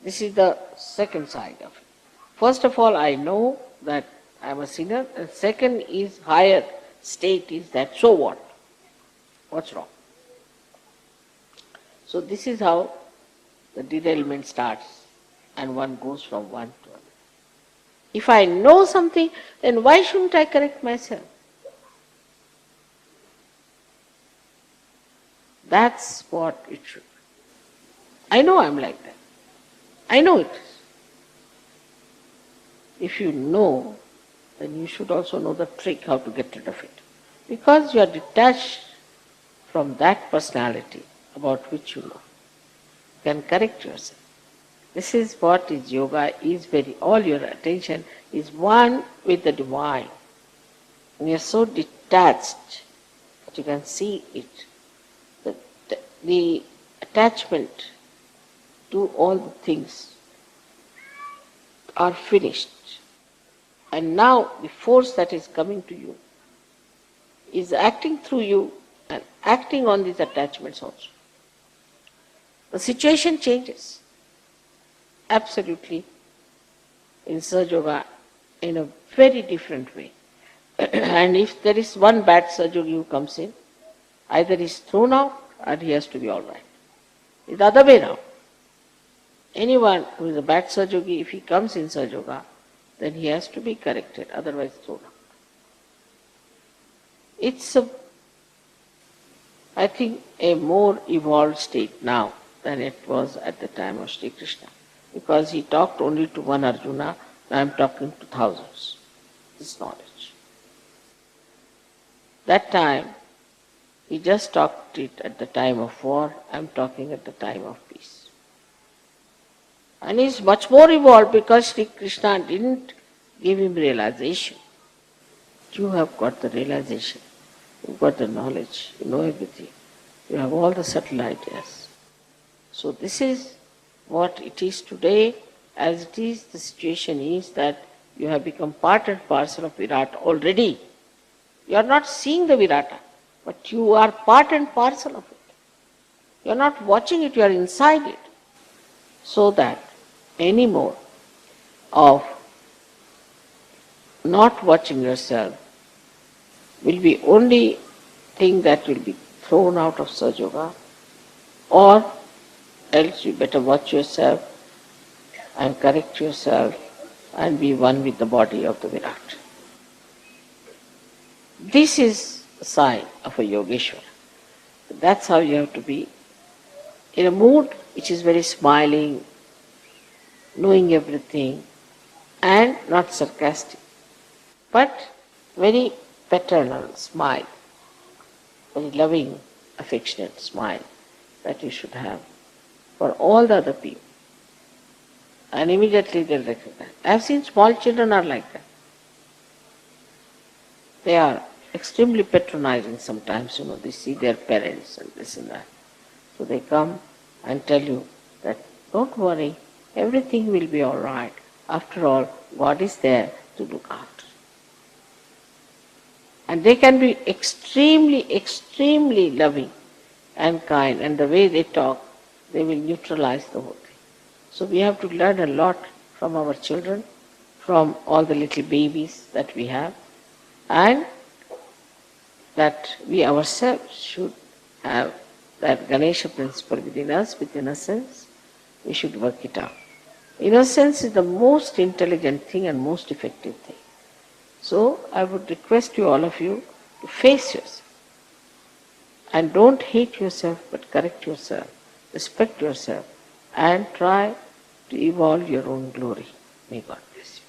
This is the second side of it. First of all, I know that I'm a sinner, and second is higher state is that, so what? What's wrong? So this is how the derailment starts, and one goes from one to another. If I know something, then why shouldn't I correct myself? That's what it should be. I know I'm like that. I know it is. If you know, then you should also know the trick how to get rid of it. Because you are detached from that personality about which you know. You can correct yourself. This is what is yoga, is very, all your attention is one with the divine. And you are so detached that you can see it. The attachment to all the things are finished. And now the force that is coming to you is acting through you and acting on these attachments also. The situation changes absolutely in Sahaja Yoga in a very different way. And if there is one bad Sahaja Yogi who comes in, either he is thrown out or he has to be all right. It's the other way round. Anyone who is a bad Sahaja Yogi, if he comes in Sahaja Yoga, then he has to be corrected, otherwise thrown out. It's I think a more evolved state now than it was at the time of Shri Krishna. Because he talked only to one Arjuna, now I am talking to thousands. This knowledge. That time, He just talked it at the time of war. I am talking at the time of peace. And he is much more evolved because Shri Krishna didn't give him realization. You have got the realization. You've got the knowledge. You know everything. You have all the subtle ideas. So this is what it is today. As it is, the situation is that you have become part and parcel of Virat already. You are not seeing the Virata, but you are part and parcel of it. You are not watching it, you are inside it. So that any more of not watching yourself will be only thing that will be thrown out of Sahaja, or else you better watch yourself and correct yourself and be one with the body of the Virat. This is a sign of a Yogeshwara. That's how you have to be, in a mood which is very smiling, knowing everything, and not sarcastic, but very paternal smile, very loving, affectionate smile that you should have for all the other people. And immediately they'll recognize. I have seen small children are like that. They are extremely patronizing sometimes, they see their parents and this and that. So they come and tell you that, don't worry, everything will be all right. After all, God is there to look after. And they can be extremely, extremely loving and kind, and the way they talk, they will neutralize the whole thing. So we have to learn a lot from our children, from all the little babies that we have, and that we ourselves should have that Ganesha principle within us, with innocence. We should work it out. Innocence is the most intelligent thing and most effective thing. So I would request you, all of you, to face yourself. And don't hate yourself, but correct yourself, respect yourself, and try to evolve your own glory. May God bless you.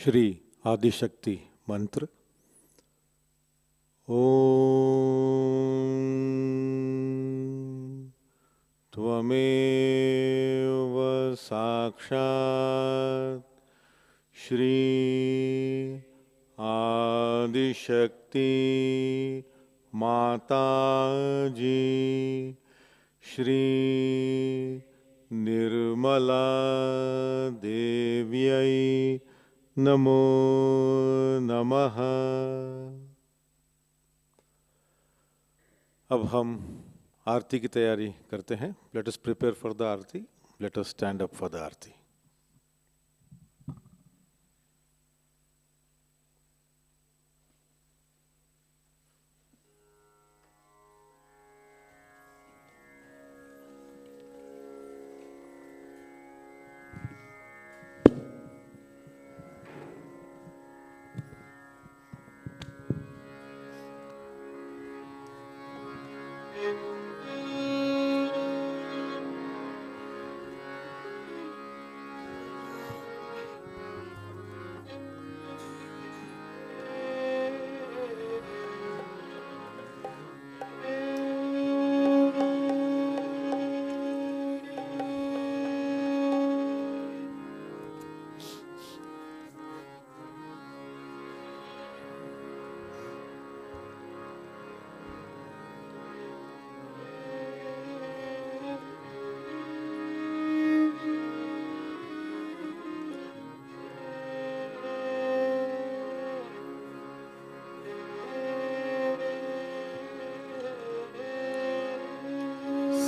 Shri Adishakti मंत्र। ओम त्वमेव साक्षात् श्री आदिशक्ति माताजी श्री निर्मला देव्यै नमो नमः। अब हम आरती की तैयारी करते हैं। Let us prepare for the aarti. Let us stand up for the aarti.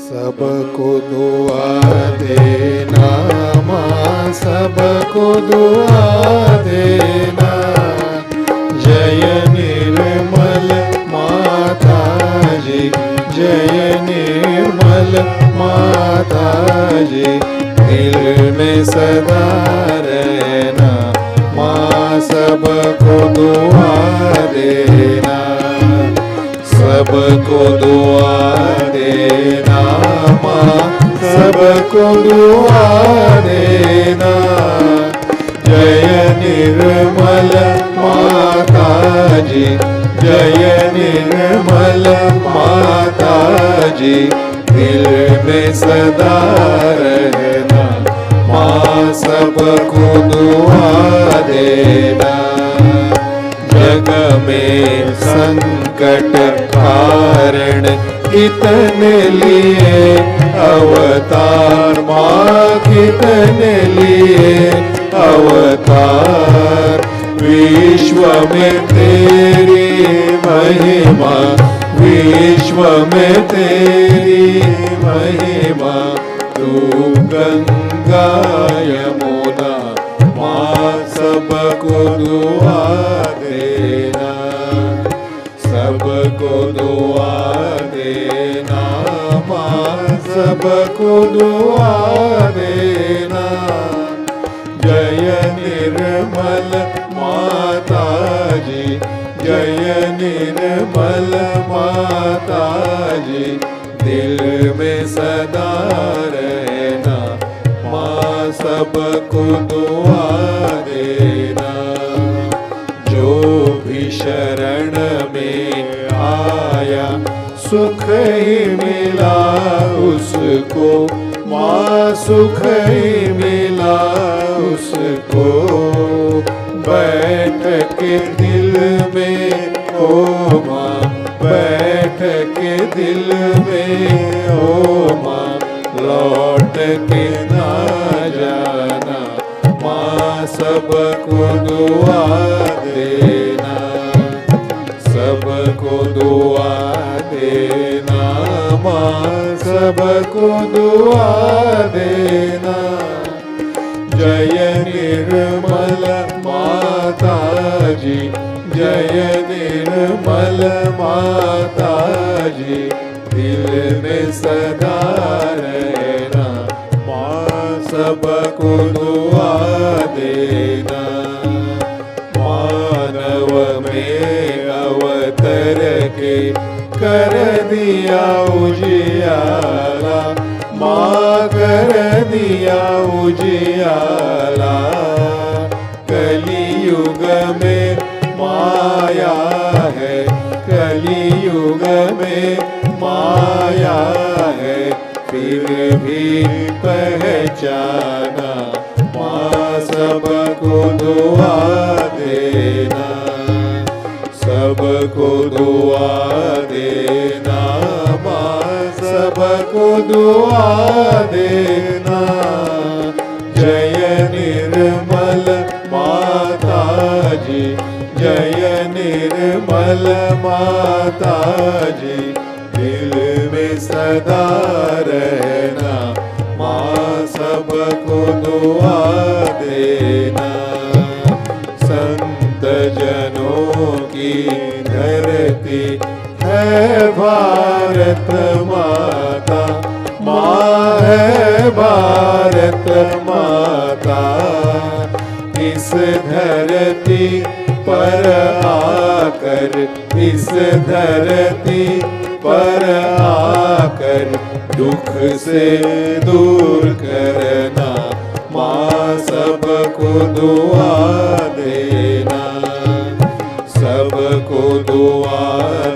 सबको दुआ देना माँ, सबको दुआ देना। जय निर्मल माताजी, जय निर्मल माताजी। दिल में सदा रहना माँ, सबको दुआ देना, सबको दुआ देना माँ, सबको दुआ देना। जय निर्मल माताजी, जय निर्मल माताजी। दिल में सदा रहना माँ, सबको दुआ देना। जग में संकट कारण कितने लिए अवतार माँ, कितने लिए अवतार। विश्व में तेरी महिमा, विश्व में तेरी महिमा। तू गंगा यमुना माँ, सबको दुआ देना, सबको दुआ देना माँ, सबको दुआ देना। जय निर्मल माताजी, जय निर्मल माताजी। दिल में सदा रहना माँ, सबको दुआ देना। जो भी शरण में आया सुख ही मिला उसको माँ, सुख ही मिला उसको। बैठ के दिल में ओ माँ, बैठ के दिल में ओ माँ। लौट के ना जाना माँ, सबको दुआ देना, सबको दुआ देना माँ, सबको दुआ देना। जय निर्मल माताजी, जय निर्मल माताजी। दिल में सदा रहना माँ, सबको दुआ देना। मानव में अवतर के कर दिया उजियाला माँ, कर दिया उजियाला। कलियुग युग में माया है, कलियुग में माया है, फिर भी पहचाना, माँ सबको दुआ देना, सबको दुआ देना, माँ सबको दुआ देना। जय निर्मल माताजी, जय निर्मल माताजी, दिल में सदा रहना, माँ सबको दुआ देना। संत जनों की धरती है भारत माता, माँ है भारत माता। इस धरती पर आकर, इस धरती पर आकर दुख से दूर करना, माँ सबको दुआ देना, सबको दुआ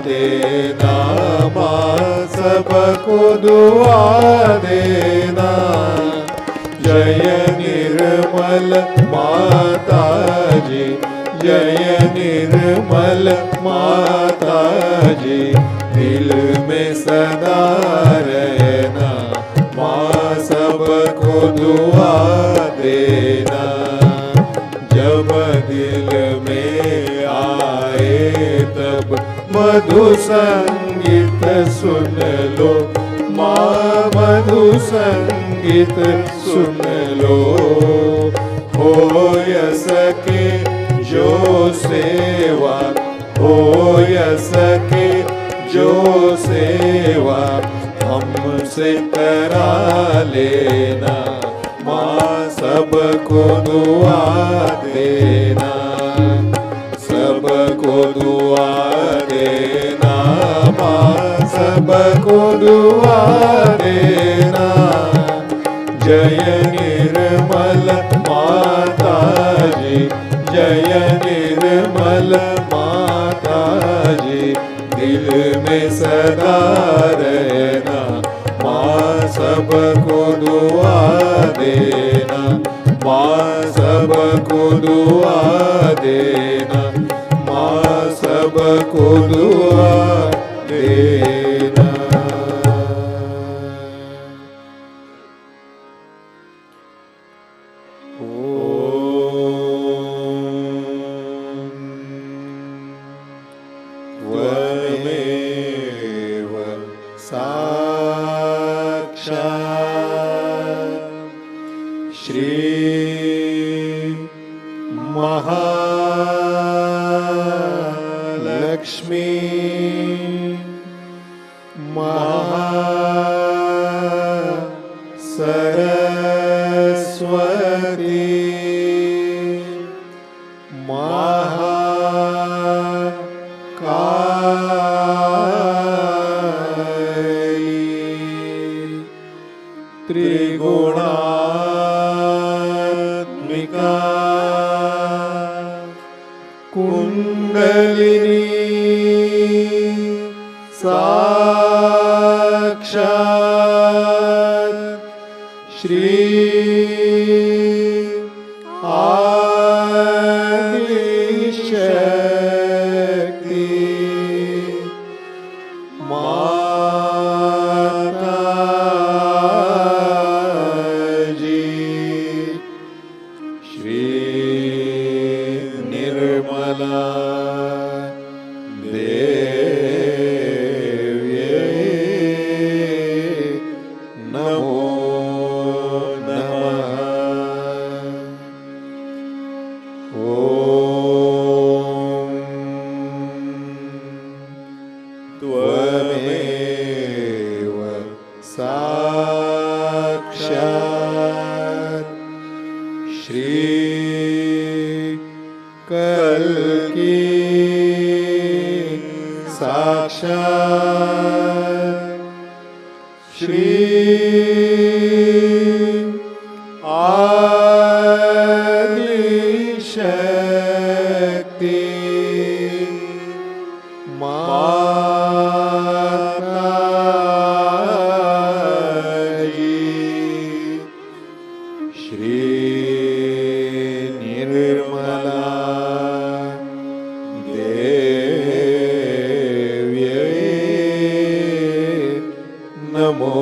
देना, माँ सबको दुआ देना। जय निर्मल माताजी, जय निर्मल माताजी, दिल में सदा रहना, माँ सबको दुआ देना। जब दिल में आए तब मधु संगीत सुन लो, माँ मधु संगीत सुन लो। हो सके जो सेवा, हो सके जो सेवा, हमसे करा लेना, माँ सबको दुआ देना, सबको दुआ देना, माँ सबको दुआ देना। जय निर्मल माताजी, जय निर्मल माताजी, दिल में सदा रहना, माँ सबको दुआ देना, माँ सबको दुआ देना, माँ सबको दुआ देना। श्री निर्मला देव्यै नमो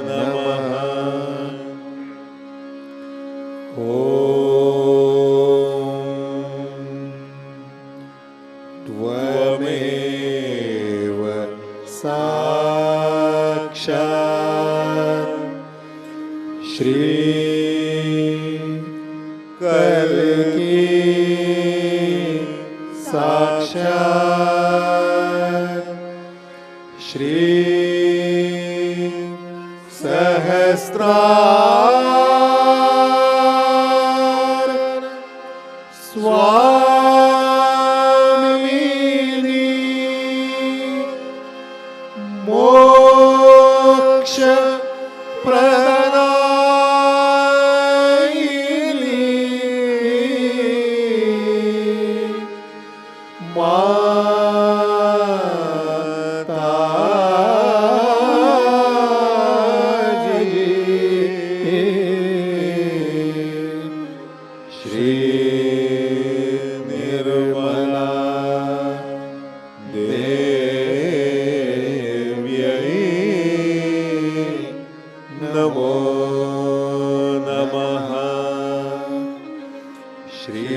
नमः। त्वमेव साक्षात् श्री कल्की साक्षात् श्री सहस्रार स्वामिनी मोक्ष प्रदायिनी माताजी श्री निर्मला देव्यै नमो नमः। श्री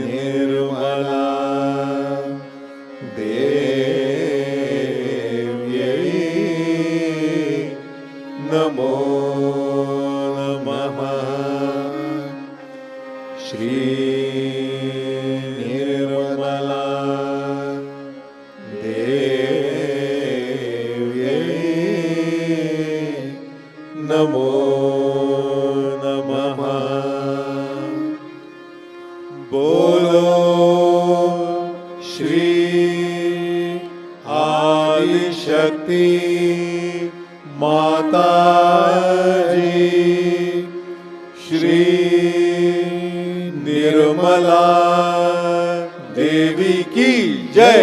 निर्मला देव्यै नमो नमः। श्री निर्मला देव्यै नमो नमः। बोलो श्री आदिशक्ति माताजी श्री निर्मला देवी की जय।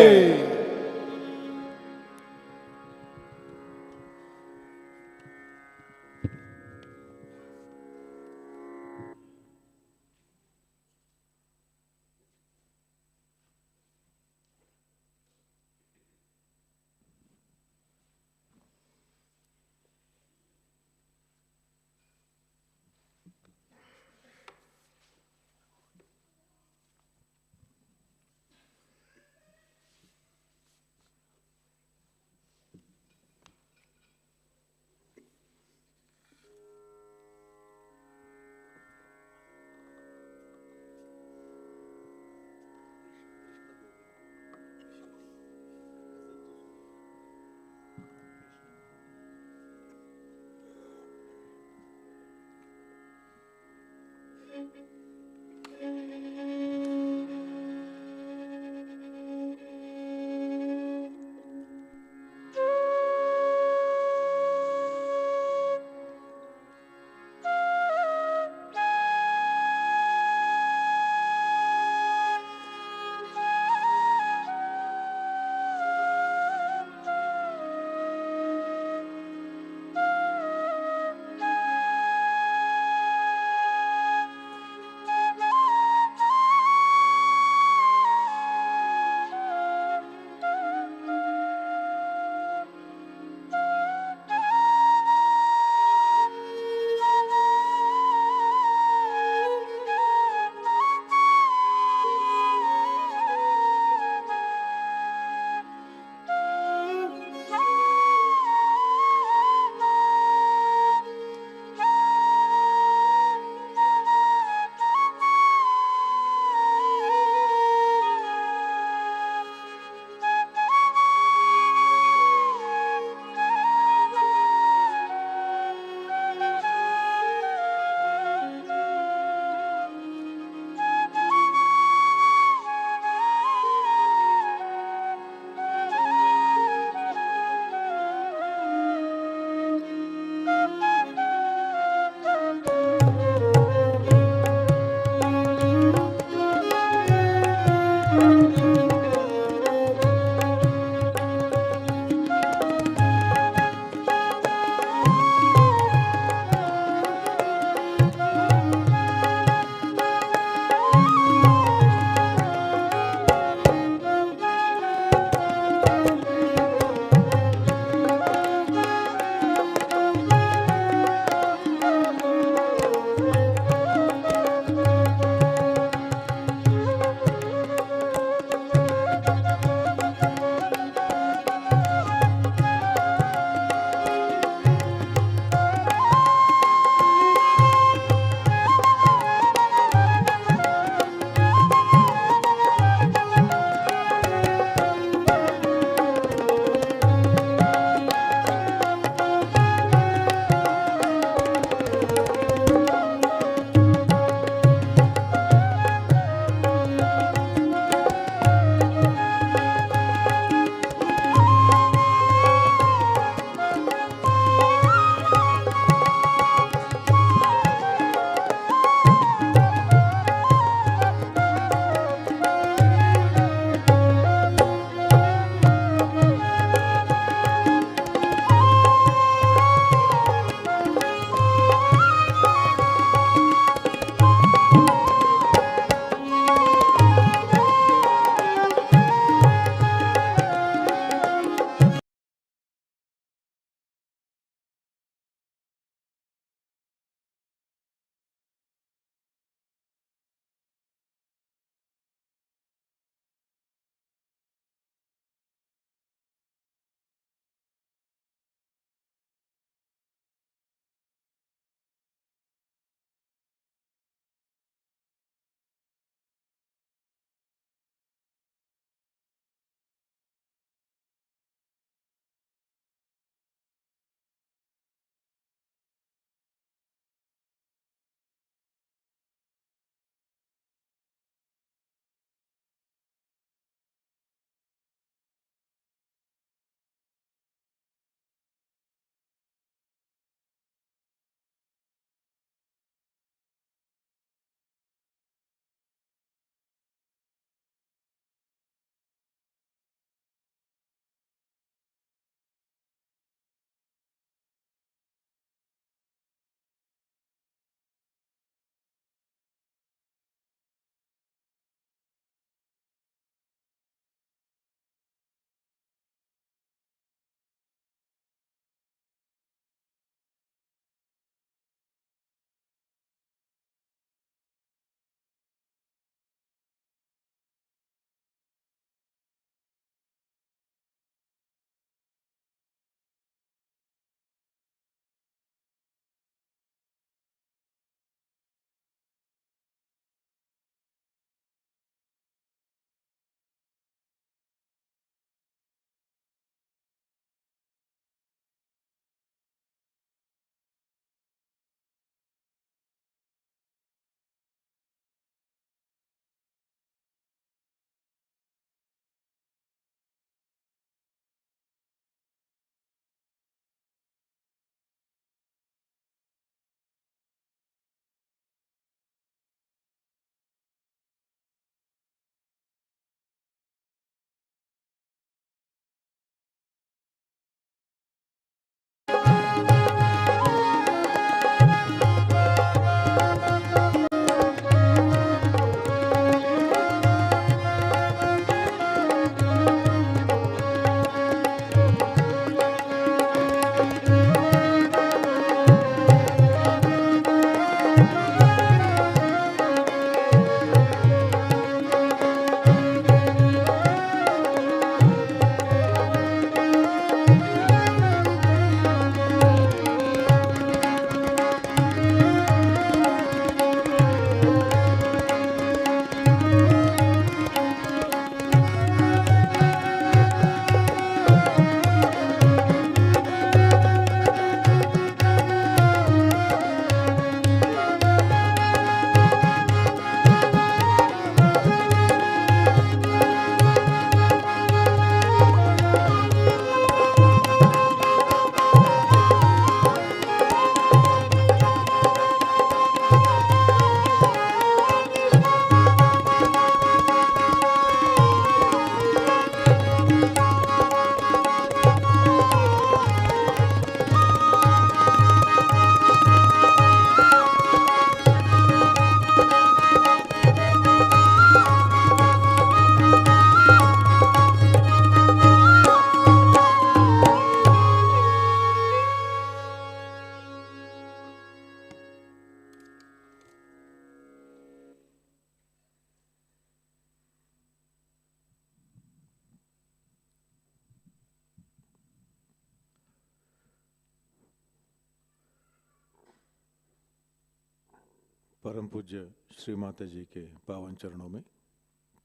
परम पूज्य श्री माता जी के पावन चरणों में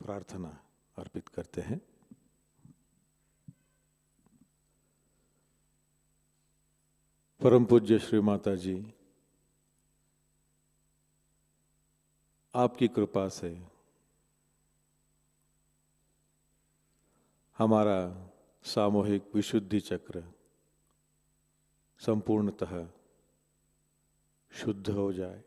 प्रार्थना अर्पित करते हैं। परम पूज्य श्री माता जी, आपकी कृपा से हमारा सामूहिक विशुद्धि चक्र संपूर्णतः शुद्ध हो जाए।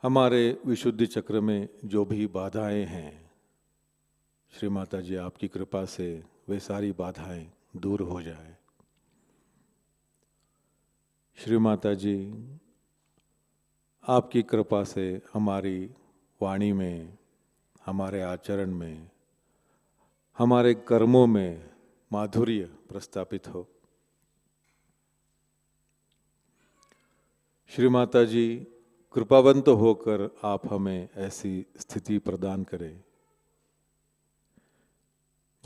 हमारे विशुद्धि चक्र में जो भी बाधाएं हैं, श्री माता जी आपकी कृपा से वे सारी बाधाएं दूर हो जाए। श्री माता जी, आपकी कृपा से हमारी वाणी में, हमारे आचरण में, हमारे कर्मों में माधुर्य प्रस्थापित हो। श्री माता जी, कृपावंत होकर आप हमें ऐसी स्थिति प्रदान करें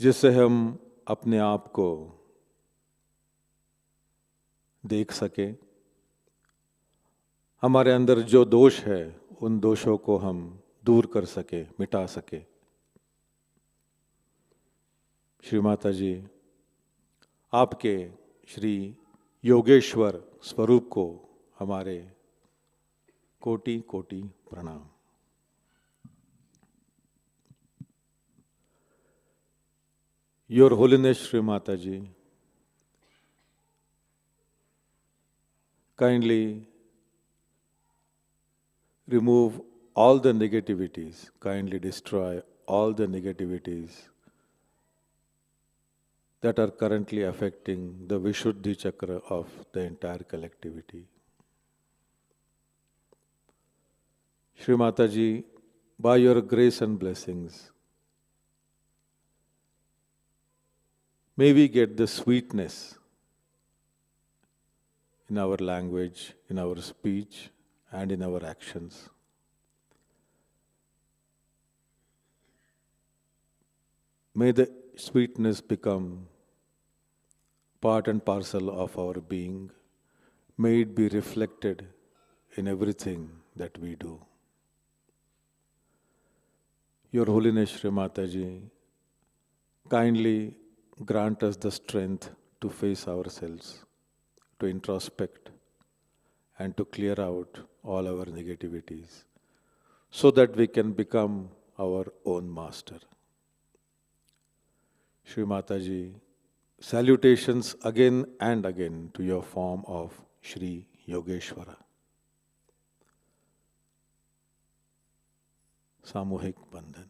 जिससे हम अपने आप को देख सकें, हमारे अंदर जो दोष है उन दोषों को हम दूर कर सके, मिटा सके। श्री माता जी, आपके श्री योगेश्वर स्वरूप को हमारे कोटि कोटि प्रणाम। Your holiness Shri Mata ji, kindly remove all the negativities, kindly destroy all the negativities that are currently affecting the Vishuddhi Chakra of the entire collectivity. Shri Mataji, by your grace and blessings, may we get the sweetness in our language, in our speech, and in our actions. May the sweetness become part and parcel of our being. May it be reflected in everything that we do. Your Holiness Shri Mataji, kindly grant us the strength to face ourselves, to introspect, and to clear out all our negativities, so that we can become our own master. Shri Mataji, salutations again and again to your form of Shri Yogeshwara. सामूहिक बंधन।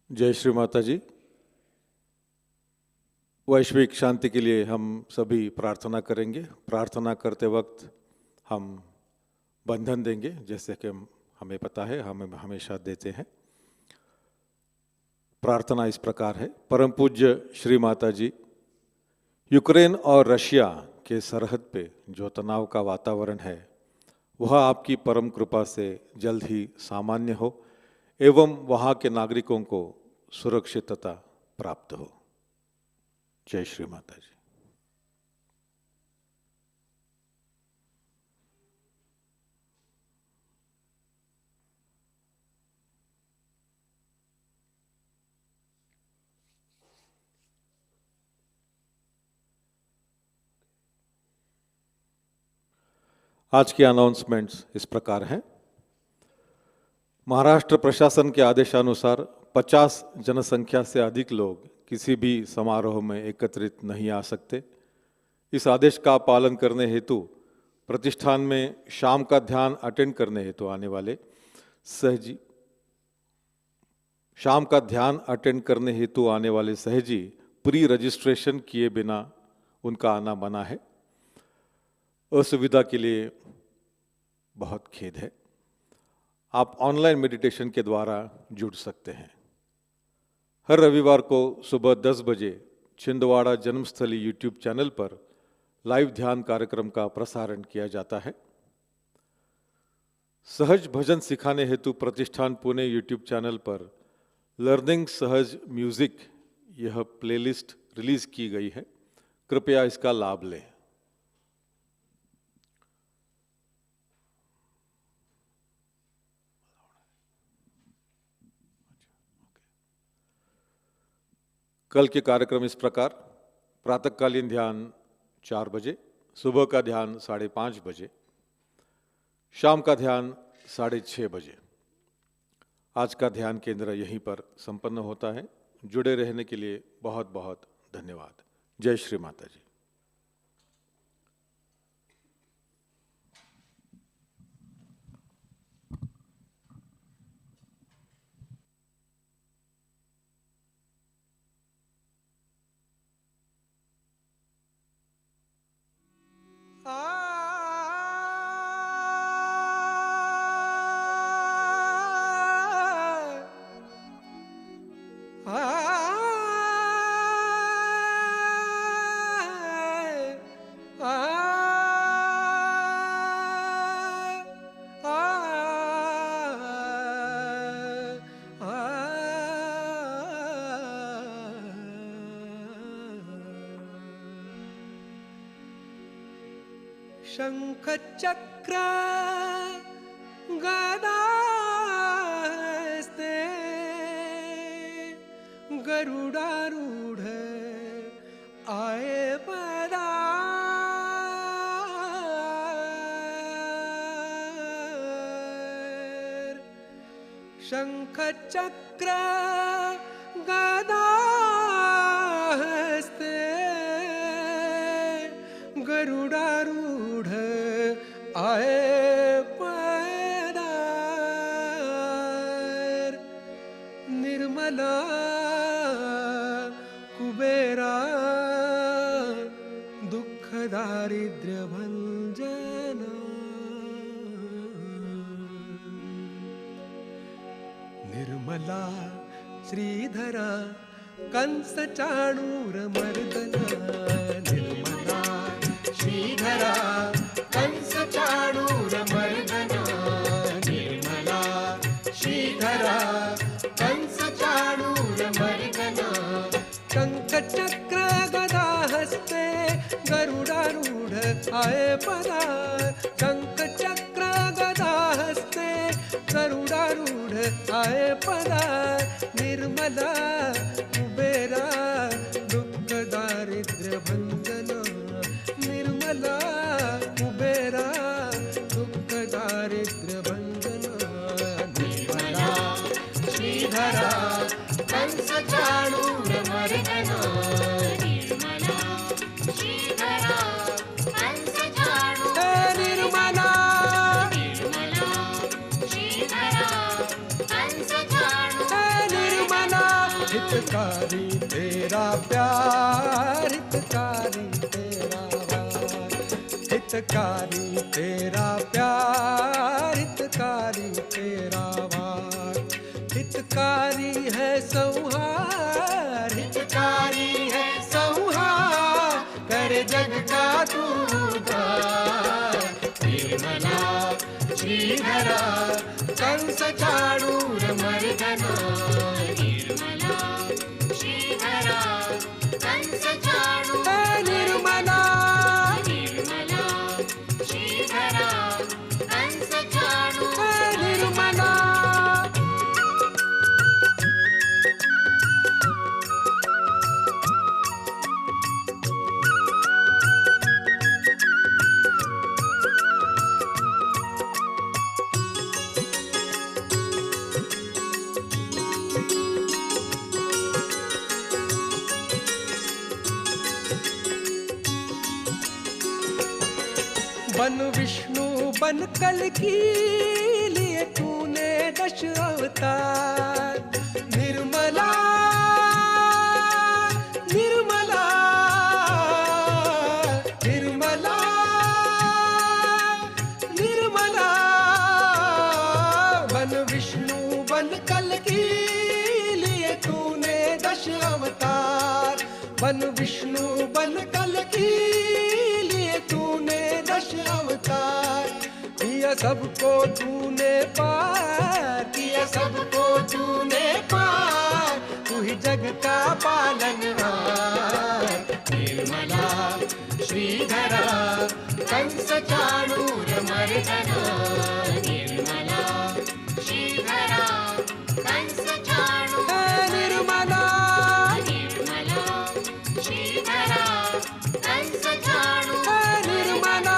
जय श्री माता जी। वैश्विक शांति के लिए हम सभी प्रार्थना करेंगे। प्रार्थना करते वक्त हम बंधन देंगे, जैसे कि हमें पता है, हमें हमेशा देते हैं। प्रार्थना इस प्रकार है। परम पूज्य श्री माता जी, यूक्रेन और रशिया के सरहद पे जो तनाव का वातावरण है वह आपकी परम कृपा से जल्द ही सामान्य हो एवं वहाँ के नागरिकों को सुरक्षितता प्राप्त हो। जय श्री माता जी। आज की अनाउंसमेंट्स इस प्रकार हैं। महाराष्ट्र प्रशासन के आदेशानुसार 50 जनसंख्या से अधिक लोग किसी भी समारोह में एकत्रित नहीं आ सकते। इस आदेश का पालन करने हेतु प्रतिष्ठान में शाम का ध्यान अटेंड करने हेतु आने वाले सहजी शाम का ध्यान अटेंड करने हेतु आने वाले सहजी प्री रजिस्ट्रेशन किए बिना उनका आना मना है। असुविधा के लिए बहुत खेद है। आप ऑनलाइन मेडिटेशन के द्वारा जुड़ सकते हैं। हर रविवार को सुबह 10 बजे छिंदवाड़ा जन्मस्थली यूट्यूब चैनल पर लाइव ध्यान कार्यक्रम का प्रसारण किया जाता है। सहज भजन सिखाने हेतु प्रतिष्ठान पुणे यूट्यूब चैनल पर लर्निंग सहज म्यूजिक यह प्लेलिस्ट रिलीज की गई है। कृपया इसका लाभ लें। कल के कार्यक्रम इस प्रकार: प्रातःकालीन ध्यान 4 बजे, सुबह का ध्यान 5:30 बजे, शाम का ध्यान 6:30 बजे। आज का ध्यान केंद्र यहीं पर संपन्न होता है। जुड़े रहने के लिए बहुत बहुत धन्यवाद। जय श्री माता जी। शंख चक्र गदास्ते गरुडारूढ़ आए पधार। शंख चक्र गदास्ते गरुडारूढ़ आए पधार। निर्मला कुबेरा दुख दारिद्र्य भंजना। निर्मला श्रीधरा कंस चाणूर मर्दना। निर्मला श्रीधरा कंस चाणूर मर्दना। निर्मला श्रीधरा कंस चाणूर मर्दना। शंख चक्र गदा हस्ते गरुडारूढ़ आए पधार। शंख चक्र गदा हस्ते गरुडारूढ़ आए पधार। निर्मला कुबेरा दुख दारिद्र्य भंजना। निर्मला कुबेरा दुख दारिद्र्य भंजना। निर्मला श्रीधरा कंस चाणूर मर्दना। निर्मला श्रीधरा कंस चाणूर। निर्मला निर्मला श्रीधरा कंस चाणूर। निर्मला हितकारी तेरा प्यार, हितकारी तेरा वार। हितकारी तेरा प्यार, हितकारी तेरा वार। हितकारी है संहार, हितकारी है संहार। कर जग का तू उद्धार। निर्मला श्रीधरा कंस चाणूर मर्दना। निर्मला श्रीधरा कंस चाणूर। निर्मला निर्मला श्रीधरा कंस चाणूर। निर्मला बन कल की लिए तूने 10 अवतार। निर्मला निर्मला निर्मला निर्मला, बन विष्णु बन कल की लिए तूने 10 अवतार। बन विष्णु बन कल की लिए तूने 10 अवतार। किया सबको तूने पार, किया सबको तूने पार, तू ही जग का पालनहार। निर्मला श्रीधरा कंस चाणूर मर्दना। निर्मला श्रीधरा कंस चाणूर निर्मला निर्मला श्रीधरा कंस चाणूर निर्मला।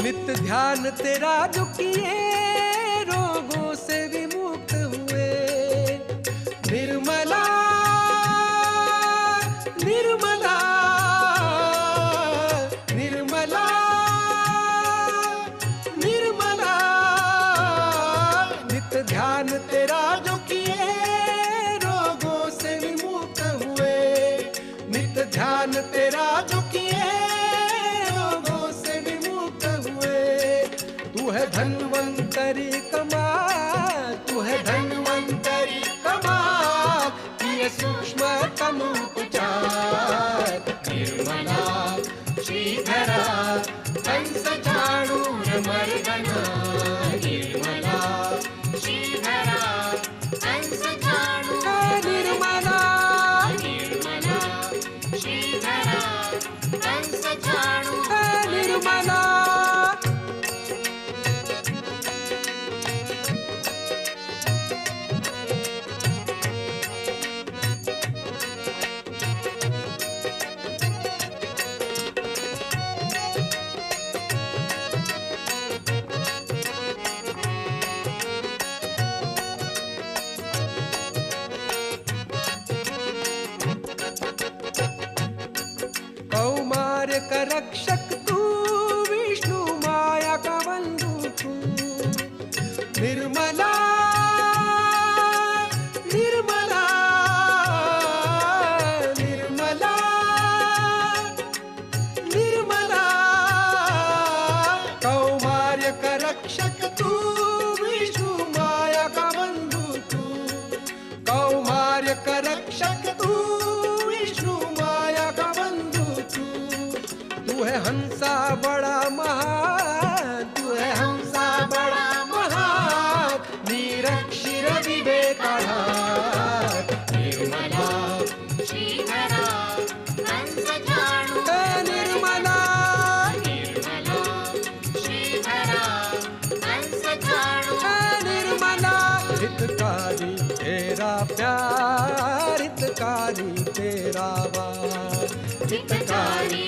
नित्य ध्यान तेरा जो किए रोगों से विमुक्त हुए। निर्मला निर्मला निर्मला निर्मला, नित्य ध्यान तेरा जो किए रोगों से विमुक्त हुए। नित्य ध्यान तेरा जो किए रोगों से विमुक्त हुए। तू है धन्वंतरी कमाल, तू है धन्वंतरी कमाल, ये सूक्ष्मतम उपचार। निर्मला श्रीधरा कंस चाणूर मर्दना। निर्मला श्रीधरा कंस चाणूर निर्मला निर्मला श्रीधरा कंस चाणूर निर्मला। कौमार्य का रक्षक तू, विष्णु माया का बंधु तू। निर्मला निर्मला निर्मला निर्मला, कौमार्य का रक्षक तू, विष्णु माया का बंधु तू। कौमार्य का रक्षक तू, विष्णु माया का बंधु तू। तू है हंसा बड़ा महान, तू है हंसा बड़ा महान, निरक्षर विवेकाधार। निर्मला श्रीधरा कंस चाणूर निर्मला निर्मला श्रीधरा कंस चाणूर निर्मला। हितकारी तेरा प्यार, हितकारी तेरा वार, हितकारी